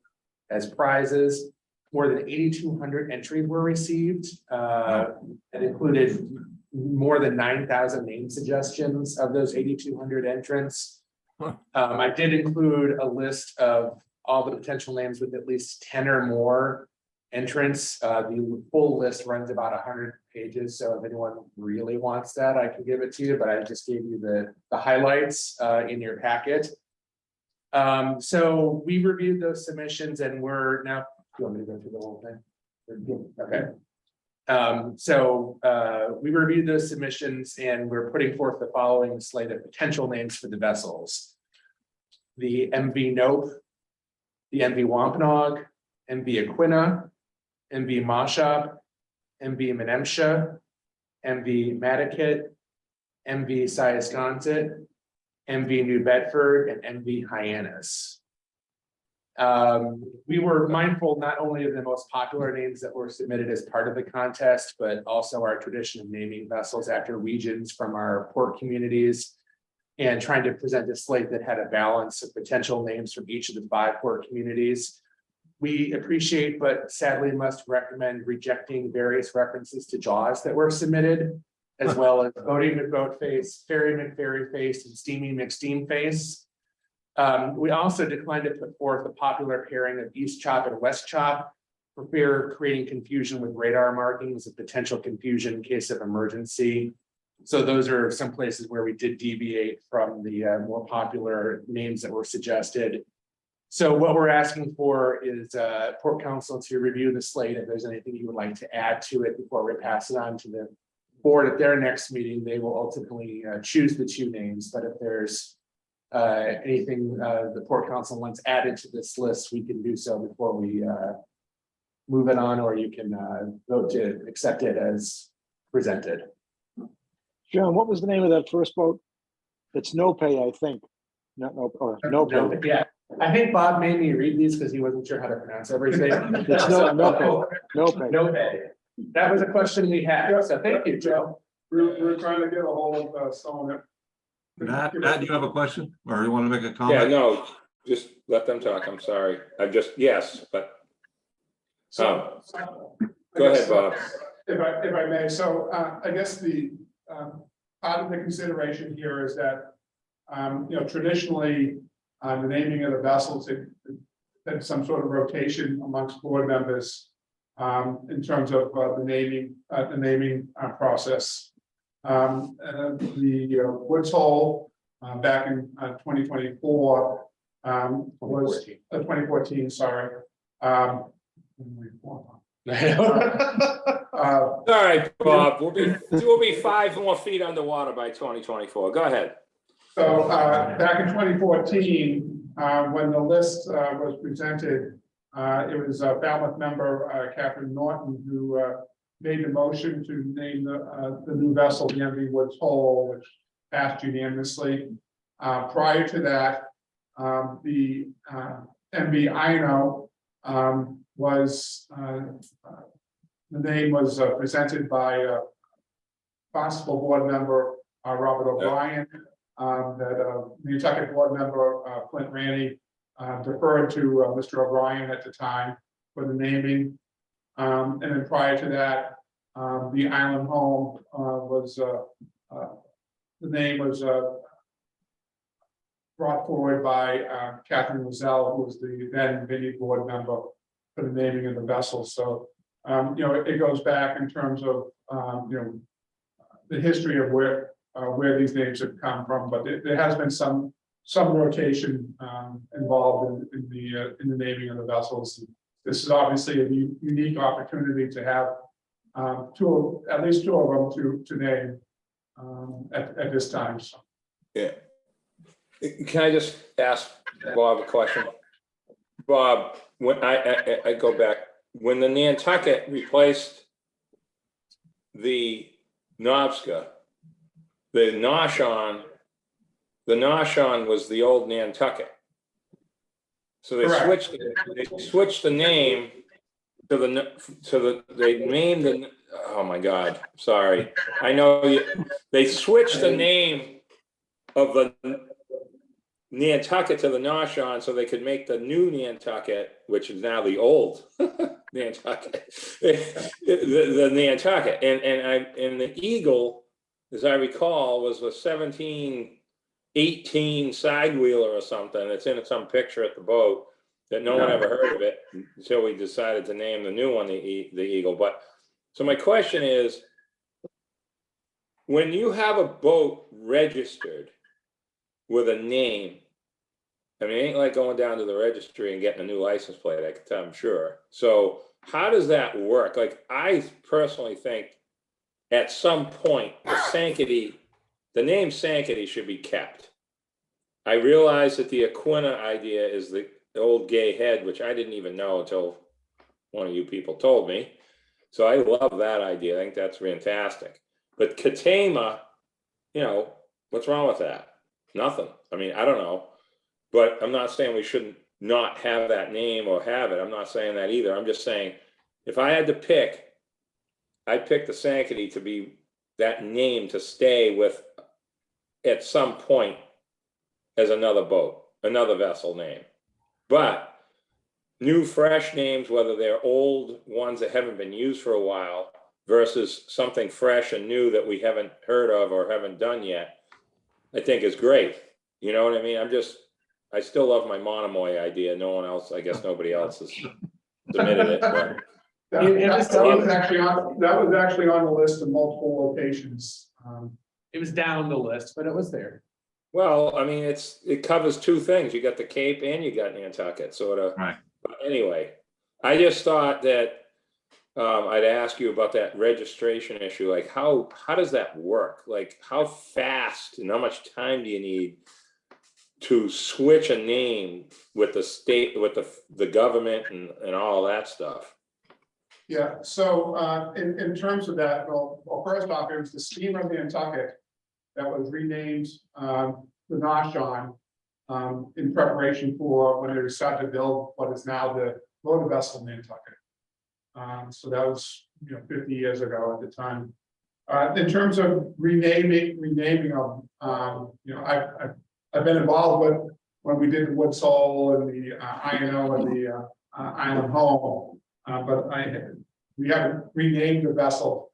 as prizes. More than 8,200 entries were received. It included more than 9,000 name suggestions of those 8,200 entrants. I did include a list of all the potential names with at least 10 or more entrants. The full list runs about 100 pages. So if anyone really wants that, I can give it to you, but I just gave you the highlights in your packet. So we reviewed those submissions and we're now, do you want me to go through the whole thing? Okay. So we reviewed those submissions and we're putting forth the following slate of potential names for the vessels. The MV Nope, the MV Wampanoag, MV Aquina, MV Mashop, MV Menemsha, MV Mattakit, MV Siasconset, MV New Bedford, and MV Hyannis. We were mindful not only of the most popular names that were submitted as part of the contest, but also our tradition of naming vessels after regions from our port communities and trying to present a slate that had a balance of potential names from each of the 5 port communities. We appreciate, but sadly must recommend rejecting various references to Jaws that were submitted, as well as Boating McBoatface, Ferry McFerryface, and Steamy McSteamface. We also declined to put forth a popular pairing of East Chop and West Chop for fear of creating confusion with radar markings and potential confusion in case of emergency. So those are some places where we did deviate from the more popular names that were suggested. So what we're asking for is Port Council to review the slate. If there's anything you would like to add to it before we pass it on to the board at their next meeting, they will ultimately choose the 2 names. But if there's anything the Port Council wants added to this list, we can do so before we move it on, or you can vote to accept it as presented. John, what was the name of that first boat? It's No Pay, I think. No Pay. Yeah, I think Bob made me read these because he wasn't sure how to pronounce everything. It's No Pay. No pay. That was a question we had, so thank you, Joe. We're trying to get a hold of someone that. Matt, do you have a question or you want to make a comment? Yeah, no, just let them talk. I'm sorry. Yes, but So, go ahead, Bob. If I may, so I guess the part of the consideration here is that traditionally the naming of the vessels had some sort of rotation amongst board members in terms of the naming process. The Woods Hole back in 2024 was 2014. Sorry. All right, Bob, we'll be 5 more feet underwater by 2024. Go ahead. So back in 2014, when the list was presented, it was a Falmouth member, Catherine Norton, who made the motion to name the new vessel, the MV Woods Hole, which passed unanimously. Prior to that, the MV Ino was, the name was presented by Constable Board Member Robert O'Brien. That Nantucket Board Member Clint Randy deferred to Mr. O'Brien at the time for the naming. And then prior to that, the Island Home was, the name was brought forward by Catherine Lozelle, who was the then Vinnie Board member for the naming of the vessel. So, it goes back in terms of, the history of where these names have come from, but there has been some rotation involved in the naming of the vessels. This is obviously a unique opportunity to have at least two of them to name at this time. So. Yeah. Can I just ask Bob a question? Bob, when I go back, when the Nantucket replaced the Novska, the Noshawn was the old Nantucket. So they switched the name to they named the, oh my God, sorry. I know they switched the name of the Nantucket to the Noshawn so they could make the new Nantucket, which is now the old Nantucket, the Nantucket. And the Eagle, as I recall, was a 1718 side wheeler or something. It's in some picture at the boat that no one ever heard of it until we decided to name the new one the Eagle. But so my question is, when you have a boat registered with a name, I mean, it ain't like going down to the registry and getting a new license plate, I can tell, I'm sure. So how does that work? Like, I personally think at some point, the name Sankaty should be kept. I realize that the Aquina idea is the old gay head, which I didn't even know until one of you people told me. So I love that idea. I think that's fantastic. But Katama, what's wrong with that? Nothing. I mean, I don't know. But I'm not saying we shouldn't not have that name or have it. I'm not saying that either. I'm just saying, if I had to pick, I'd pick the Sankaty to be that name to stay with at some point as another boat, another vessel name. But new, fresh names, whether they're old ones that haven't been used for a while versus something fresh and new that we haven't heard of or haven't done yet, I think is great. You know what I mean? I still love my Monomoy idea. No one else, I guess nobody else has submitted it. But That was actually on the list of multiple locations. It was down the list, but it was there. well, I mean, it covers two things. You got the Cape and you got Nantucket, sort of. Right. But anyway, I just thought that I'd ask you about that registration issue. Like, how does that work? Like, how fast and how much time do you need to switch a name with the state, with the government and all that stuff? Yeah, so in terms of that, well, first off, it was the steamer Nantucket that was renamed the Noshawn in preparation for when they decided to build what is now the motor vessel Nantucket. So that was 50 years ago at the time. In terms of renaming them, I've been involved with when we did the Woods Hole and the INO and the Island Home, but we haven't renamed the vessel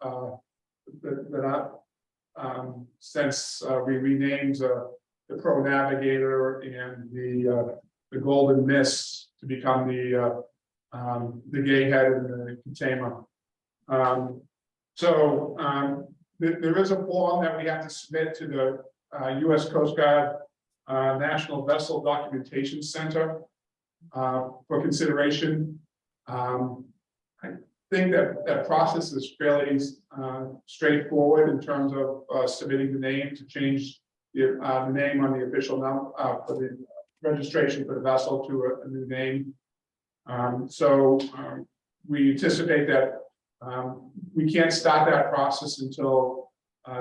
since we renamed the Pro Navigator and the Golden Mist to become the Gay Head and the Katama. There is a form that we have to submit to the U.S. Coast Guard National Vessel Documentation Center for consideration. I think that process is fairly straightforward in terms of submitting the name to change the name on the official number for the registration for the vessel to a new name. We anticipate that We can't start that process until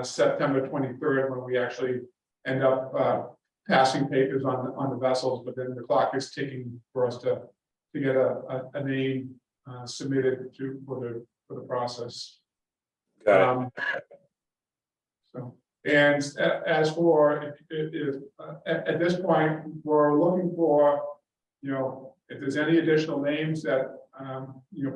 September 23rd, when we actually end up passing papers on the vessels, but then the clock is ticking for us to get a name submitted for the process. Got it. So, and as for, at this point, we're looking for, if there's any additional names that,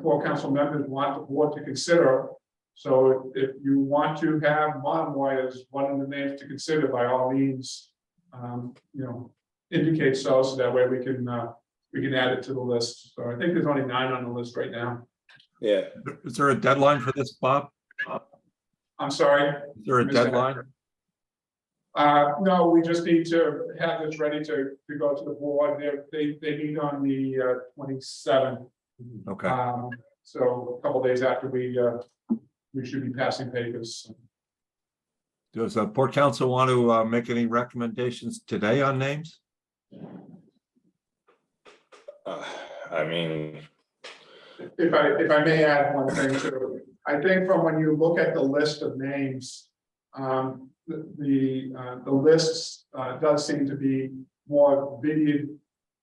full council members want the board to consider. So if you want to have Monomoy as one of the names to consider, by all means, indicate so that way we can add it to the list. So I think there's only 9 on the list right now. Yeah. Is there a deadline for this, Bob? I'm sorry. Is there a deadline? No, we just need to have this ready to go to the board. They meet on the 27th. Okay. So a couple days after we should be passing papers. Does the Port Council want to make any recommendations today on names? I mean, If I may add one thing too, I think from when you look at the list of names, the lists does seem to be more Vineyard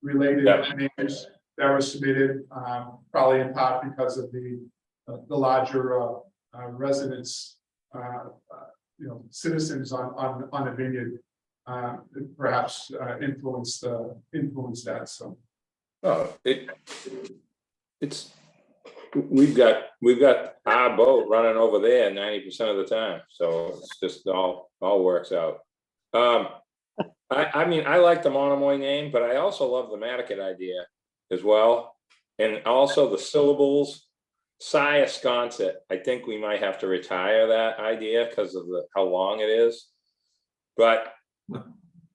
related names that were submitted, probably in part because of the larger residents, citizens on a vineyard, perhaps influence that. So. oh, it's we've got our boat running over there 90% of the time, so it's just all works out. I mean, I like the Monomoy name, but I also love the Madaket idea as well, and also the syllables. Sciasconset, I think we might have to retire that idea because of how long it is, but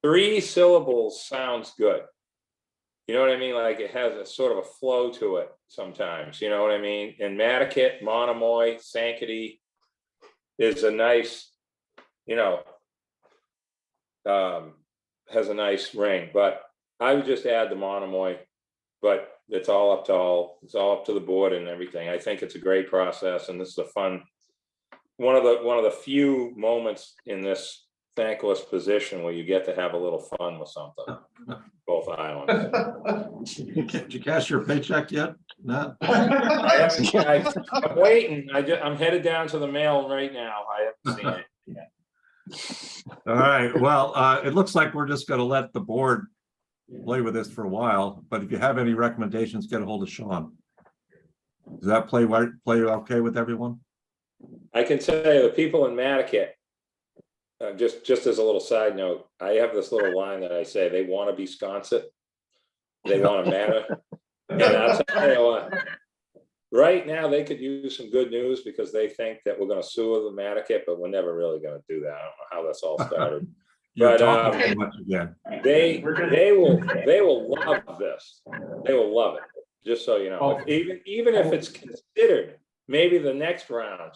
3 syllables sounds good. You know what I mean? Like it has a sort of a flow to it sometimes, you know what I mean? And Madaket, Monomoy, Sankaty is a nice, has a nice ring, but I would just add the Monomoy, but it's all up to the board and everything. I think it's a great process, and this is a fun, one of the few moments in this thankless position where you get to have a little fun with something. Both islands. Did you cash your paycheck yet? No. I'm waiting. I'm headed down to the mail right now. I haven't seen it yet. All right. Well, it looks like we're just going to let the board play with this for a while. But if you have any recommendations, get a hold of Sean. Does that play okay with everyone? I can tell you the people in Madaket. Just as a little side note, I have this little line that I say, they want to be Sconset. They want to matter. And I'll tell you what, right now they could use some good news because they think that we're going to sue the Madaket, but we're never really going to do that. I don't know how that's all started. You're But talking too much again. they will love this. They will love it. Just so you know, even if it's considered maybe the next round,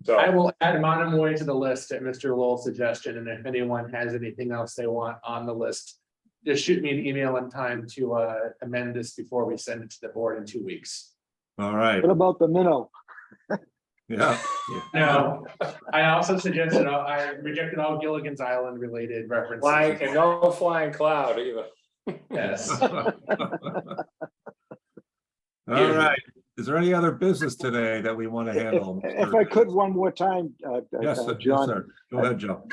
So I will add Monomoy to the list at Mr. Lowell's suggestion, and if anyone has anything else they want on the list, just shoot me an email in time to amend this before we send it to the board in 2 weeks. All right. What about the minnow? Yeah. No, I also suggested, I rejected all Gilligan's Island related references. flying and no flying cloud either. Yes. All right. Is there any other business today that we want to handle? If I could one more time, Yes, John. sir. Go ahead, Joe.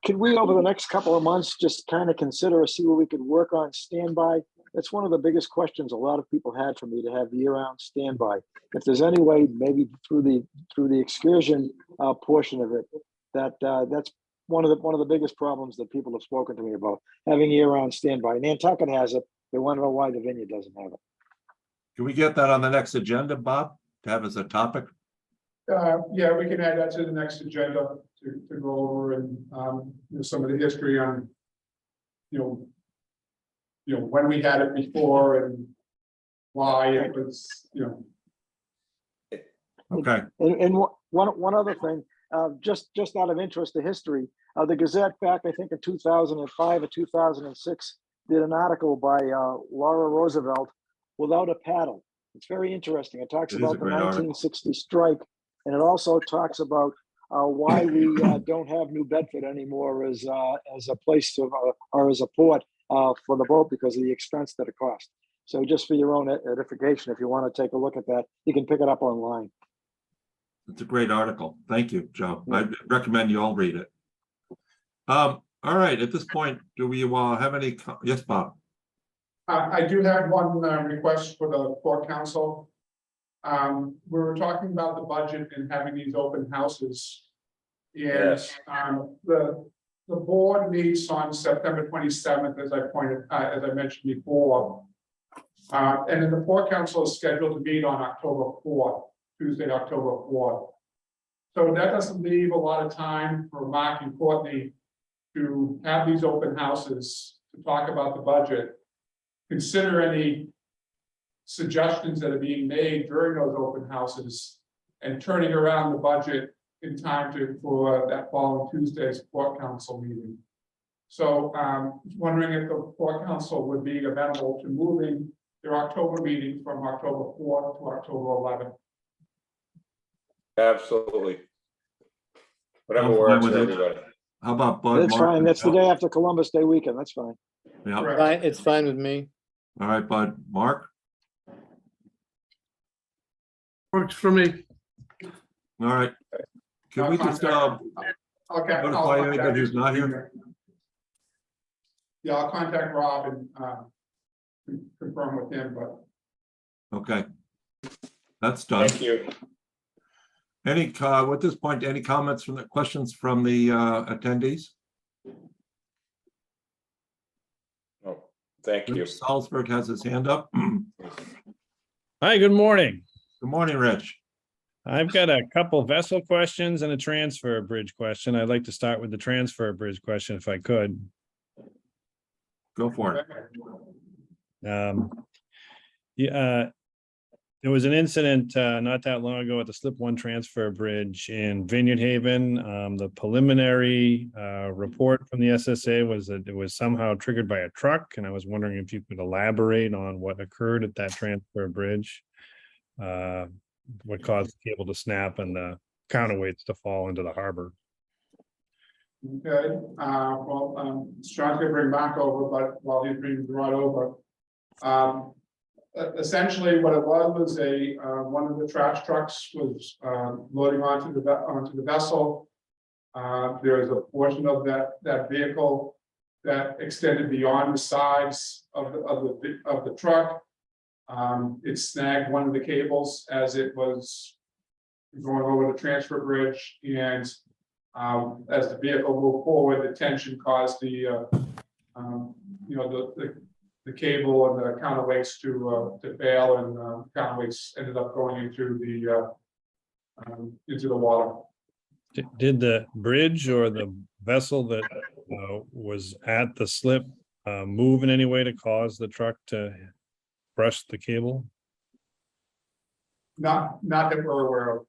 Could we over the next couple of months just kind of consider or see what we could work on standby? That's one of the biggest questions a lot of people had for me, to have year-round standby. If there's any way, maybe through the excursion portion of it, that's one of the biggest problems that people have spoken to me about, having year-round standby. Nantucket has it. They want to know why the Vineyard doesn't have it. Can we get that on the next agenda, Bob, to have as a topic? Yeah, we can add that to the next agenda to go over and some of the history on when we had it before and why it was Okay. And one other thing, just out of interest to history, the Gazette back, I think in 2005 or 2006, did an article by Laura Roosevelt, Without a Paddle. It's very interesting. It talks It is a about the great article. 1960 strike, and it also talks about why we don't have New Bedford anymore as a place to or as a port for the boat because of the expense that it costs. So just for your own edification, if you want to take a look at that, you can pick it up online. It's a great article. Thank you, Joe. I recommend you all read it. All right, at this point, do we have any, yes, Bob? I do have one request for the Port Council. We were talking about the budget and having these open houses. And Yes. The board meets on September 27th, as I mentioned before. And then the Port Council is scheduled to meet on October 4th, Tuesday, October 4th. So that doesn't leave a lot of time for Mark and Courtney to have these open houses to talk about the budget. Consider any suggestions that are being made during those open houses and turning around the budget in time for that following Tuesday's Port Council meeting. So wondering if the Port Council would be amenable to moving their October meeting from October 4th to October 11th. Absolutely. Whatever I'm fine works with for it. everybody. How about Bud? That's Mark, fine. and That's the Joe? day after Columbus Day weekend. That's fine. Yeah, all Correct. Fine, it's fine with me. right, Bud, Mark, Works for me. all right. Can we just, Okay. notify I'll anybody contact who's not here? Yeah, I'll contact Rob and confirm with him, but okay. That's done. Thank you. Any, at this point, any comments from the questions from the attendees? Oh, thank you. Rich Salzberg has his hand up. Good Hi, good morning. morning, Rich. I've got a couple vessel questions and a transfer bridge question. I'd like to start with the transfer bridge question if I could. Go for it. There was an incident not that long ago at the Slip One Transfer Bridge in Vineyard Haven. The preliminary report from the SSA was that it was somehow triggered by a truck, and I was wondering if you could elaborate on what occurred at that transfer bridge. What caused the cable to snap and the counterweights to fall into the harbor. okay. Well, Sean's gonna bring Mark over, but while he's being brought over. Essentially, what it was a one of the trash trucks was loading onto the vessel. There is a portion of that vehicle that extended beyond the sides of the truck. It snagged one of the cables as it was going over the transfer bridge, and as the vehicle moved forward, the tension caused the the cable and the counterweights to fail, and counterweights ended up going into the water. Did the bridge or the vessel that was at the slip move in any way to cause the truck to brush the cable? Not that we're aware of.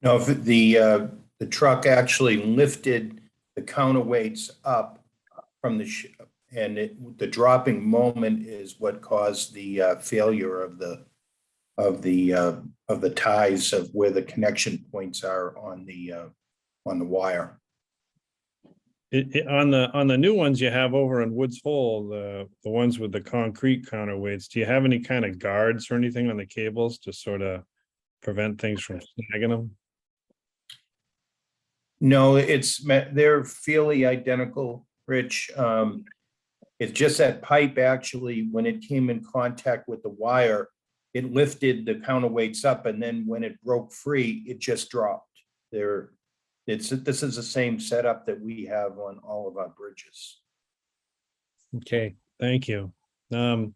No, if the truck actually lifted the counterweights up from the ship, and the dropping moment is what caused the failure of the ties of where the connection points are on the wire. On the new ones you have over in Woods Hole, the ones with the concrete counterweights, do you have any kind of guards or anything on the cables to sort of prevent things from snagging them? No, they're fairly identical, Rich. It's just that pipe actually, when it came in contact with the wire, it lifted the counterweights up, and then when it broke free, it just dropped. This is the same setup that we have on all of our bridges. Okay, thank you. And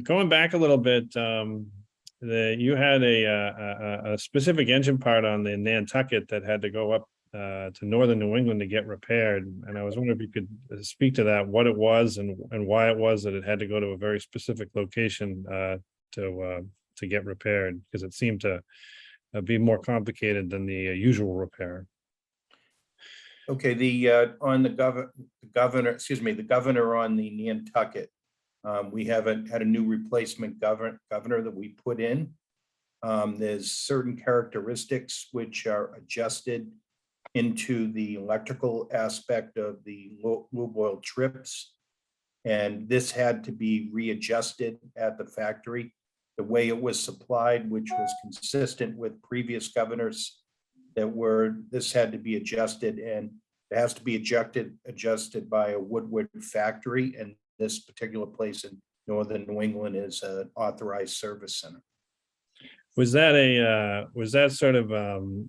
going back a little bit, you had a specific engine part on the Nantucket that had to go up to northern New England to get repaired, and I was wondering if you could speak to that, what it was and why it was that it had to go to a very specific location to get repaired, because it seemed to be more complicated than the usual repair. Okay, the governor on the Nantucket We haven't had a new replacement governor that we put in. There's certain characteristics which are adjusted into the electrical aspect of the lube oil trips. And this had to be readjusted at the factory. The way it was supplied, which was consistent with previous governors this had to be adjusted, and it has to be adjusted by a Woodward factory. And this particular place in northern New England is an authorized service center. Was that sort of an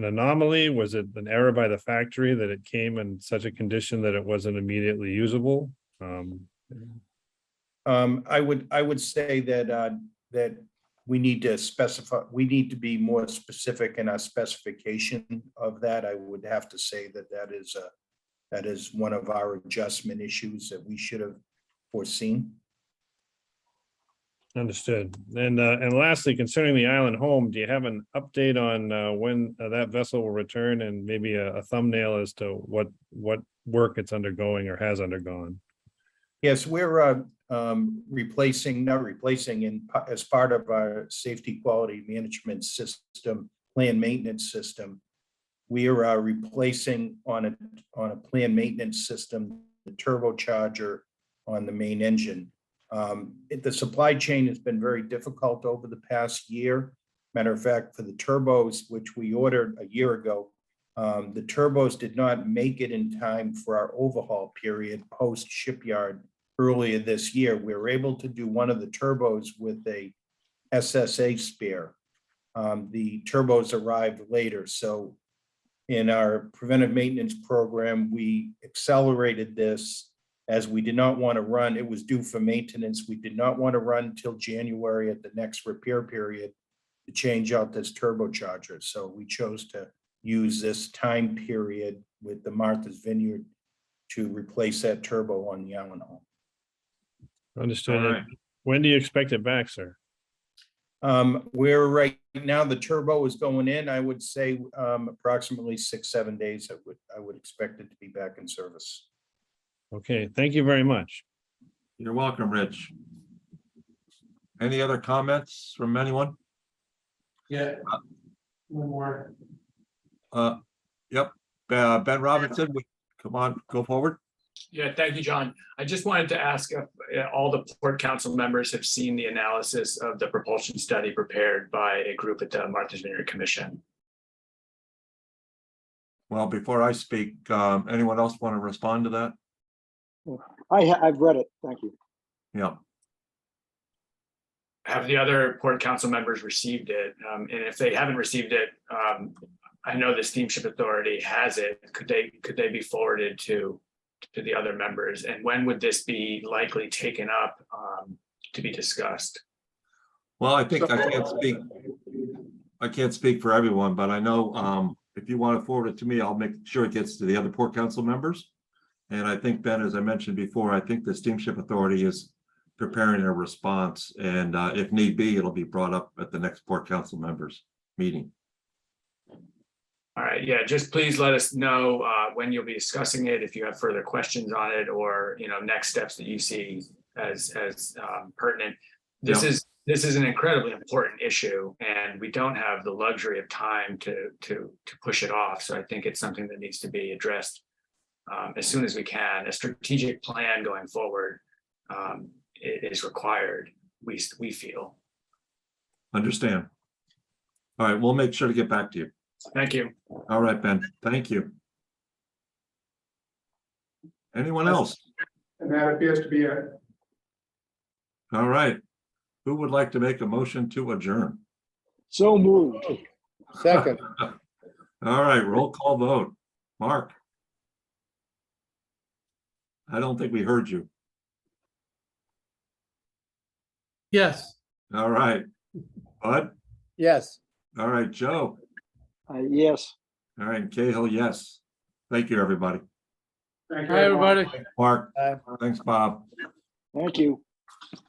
anomaly? Was it an error by the factory that it came in such a condition that it wasn't immediately usable? I would say that we need to specify, we need to be more specific in our specification of that. I would have to say that is one of our adjustment issues that we should have foreseen. Understood. And lastly, concerning the Island Home, do you have an update on when that vessel will return, and maybe a thumbnail as to what work it's undergoing or has undergone? Yes, we're as part of our safety quality management system, plan maintenance system. We are replacing on a plan maintenance system, the turbocharger on the main engine. The supply chain has been very difficult over the past year. Matter of fact, for the turbos, which we ordered a year ago, the turbos did not make it in time for our overhaul period post shipyard earlier this year. We were able to do one of the turbos with a SSA spare. The turbos arrived later. So in our preventive maintenance program, we accelerated this as we did not want to run. It was due for maintenance. We did not want to run till January at the next repair period to change out this turbocharger. So we chose to use this time period with the Martha's Vineyard to replace that turbo on the Island Home. Understood. All right. When do you expect it back, sir? We're right now, the turbo is going in, I would say, approximately 6-7 days. I would expect it to be back in service. Okay, thank you very much. You're welcome, Rich. Any other comments from anyone? Yeah. One more. Yep, Ben Robinson, come on, go forward. Yeah, thank you, John. I just wanted to ask if all the Port Council members have seen the analysis of the propulsion study prepared by a group at the Martha's Vineyard Commission. Well, before I speak, anyone else want to respond to that? I've read it. Thank you. Yeah. Have the other Port Council members received it? And if they haven't received it, I know the Steamship Authority has it. Could they be forwarded to the other members? And when would this be likely taken up to be discussed? Well, I think I can't speak for everyone, but I know if you want to forward it to me, I'll make sure it gets to the other Port Council members. And I think, Ben, as I mentioned before, I think the Steamship Authority is preparing a response, and if need be, it'll be brought up at the next Port Council members meeting. All right, yeah, just please let us know when you'll be discussing it, if you have further questions on it, or next steps that you see as pertinent. This is an incredibly important issue, and we don't have the luxury of time to push it off. So I think it's something that needs to be addressed as soon as we can. A strategic plan going forward is required, we feel. Understand. All right, we'll make sure to get back to you. Thank you. All right, Ben, thank you. Anyone else? And that appears to be it. All right. Who would like to make a motion to adjourn? So moved. Second. All right, roll call vote. Mark? I don't think we heard you. Yes. All right. Bud? Yes. All right, Joe? Yes. All right, Cahill, yes. Thank you, everybody. Thank you. Hi, everybody. Mark? Bye. Thanks, Bob. Thank you.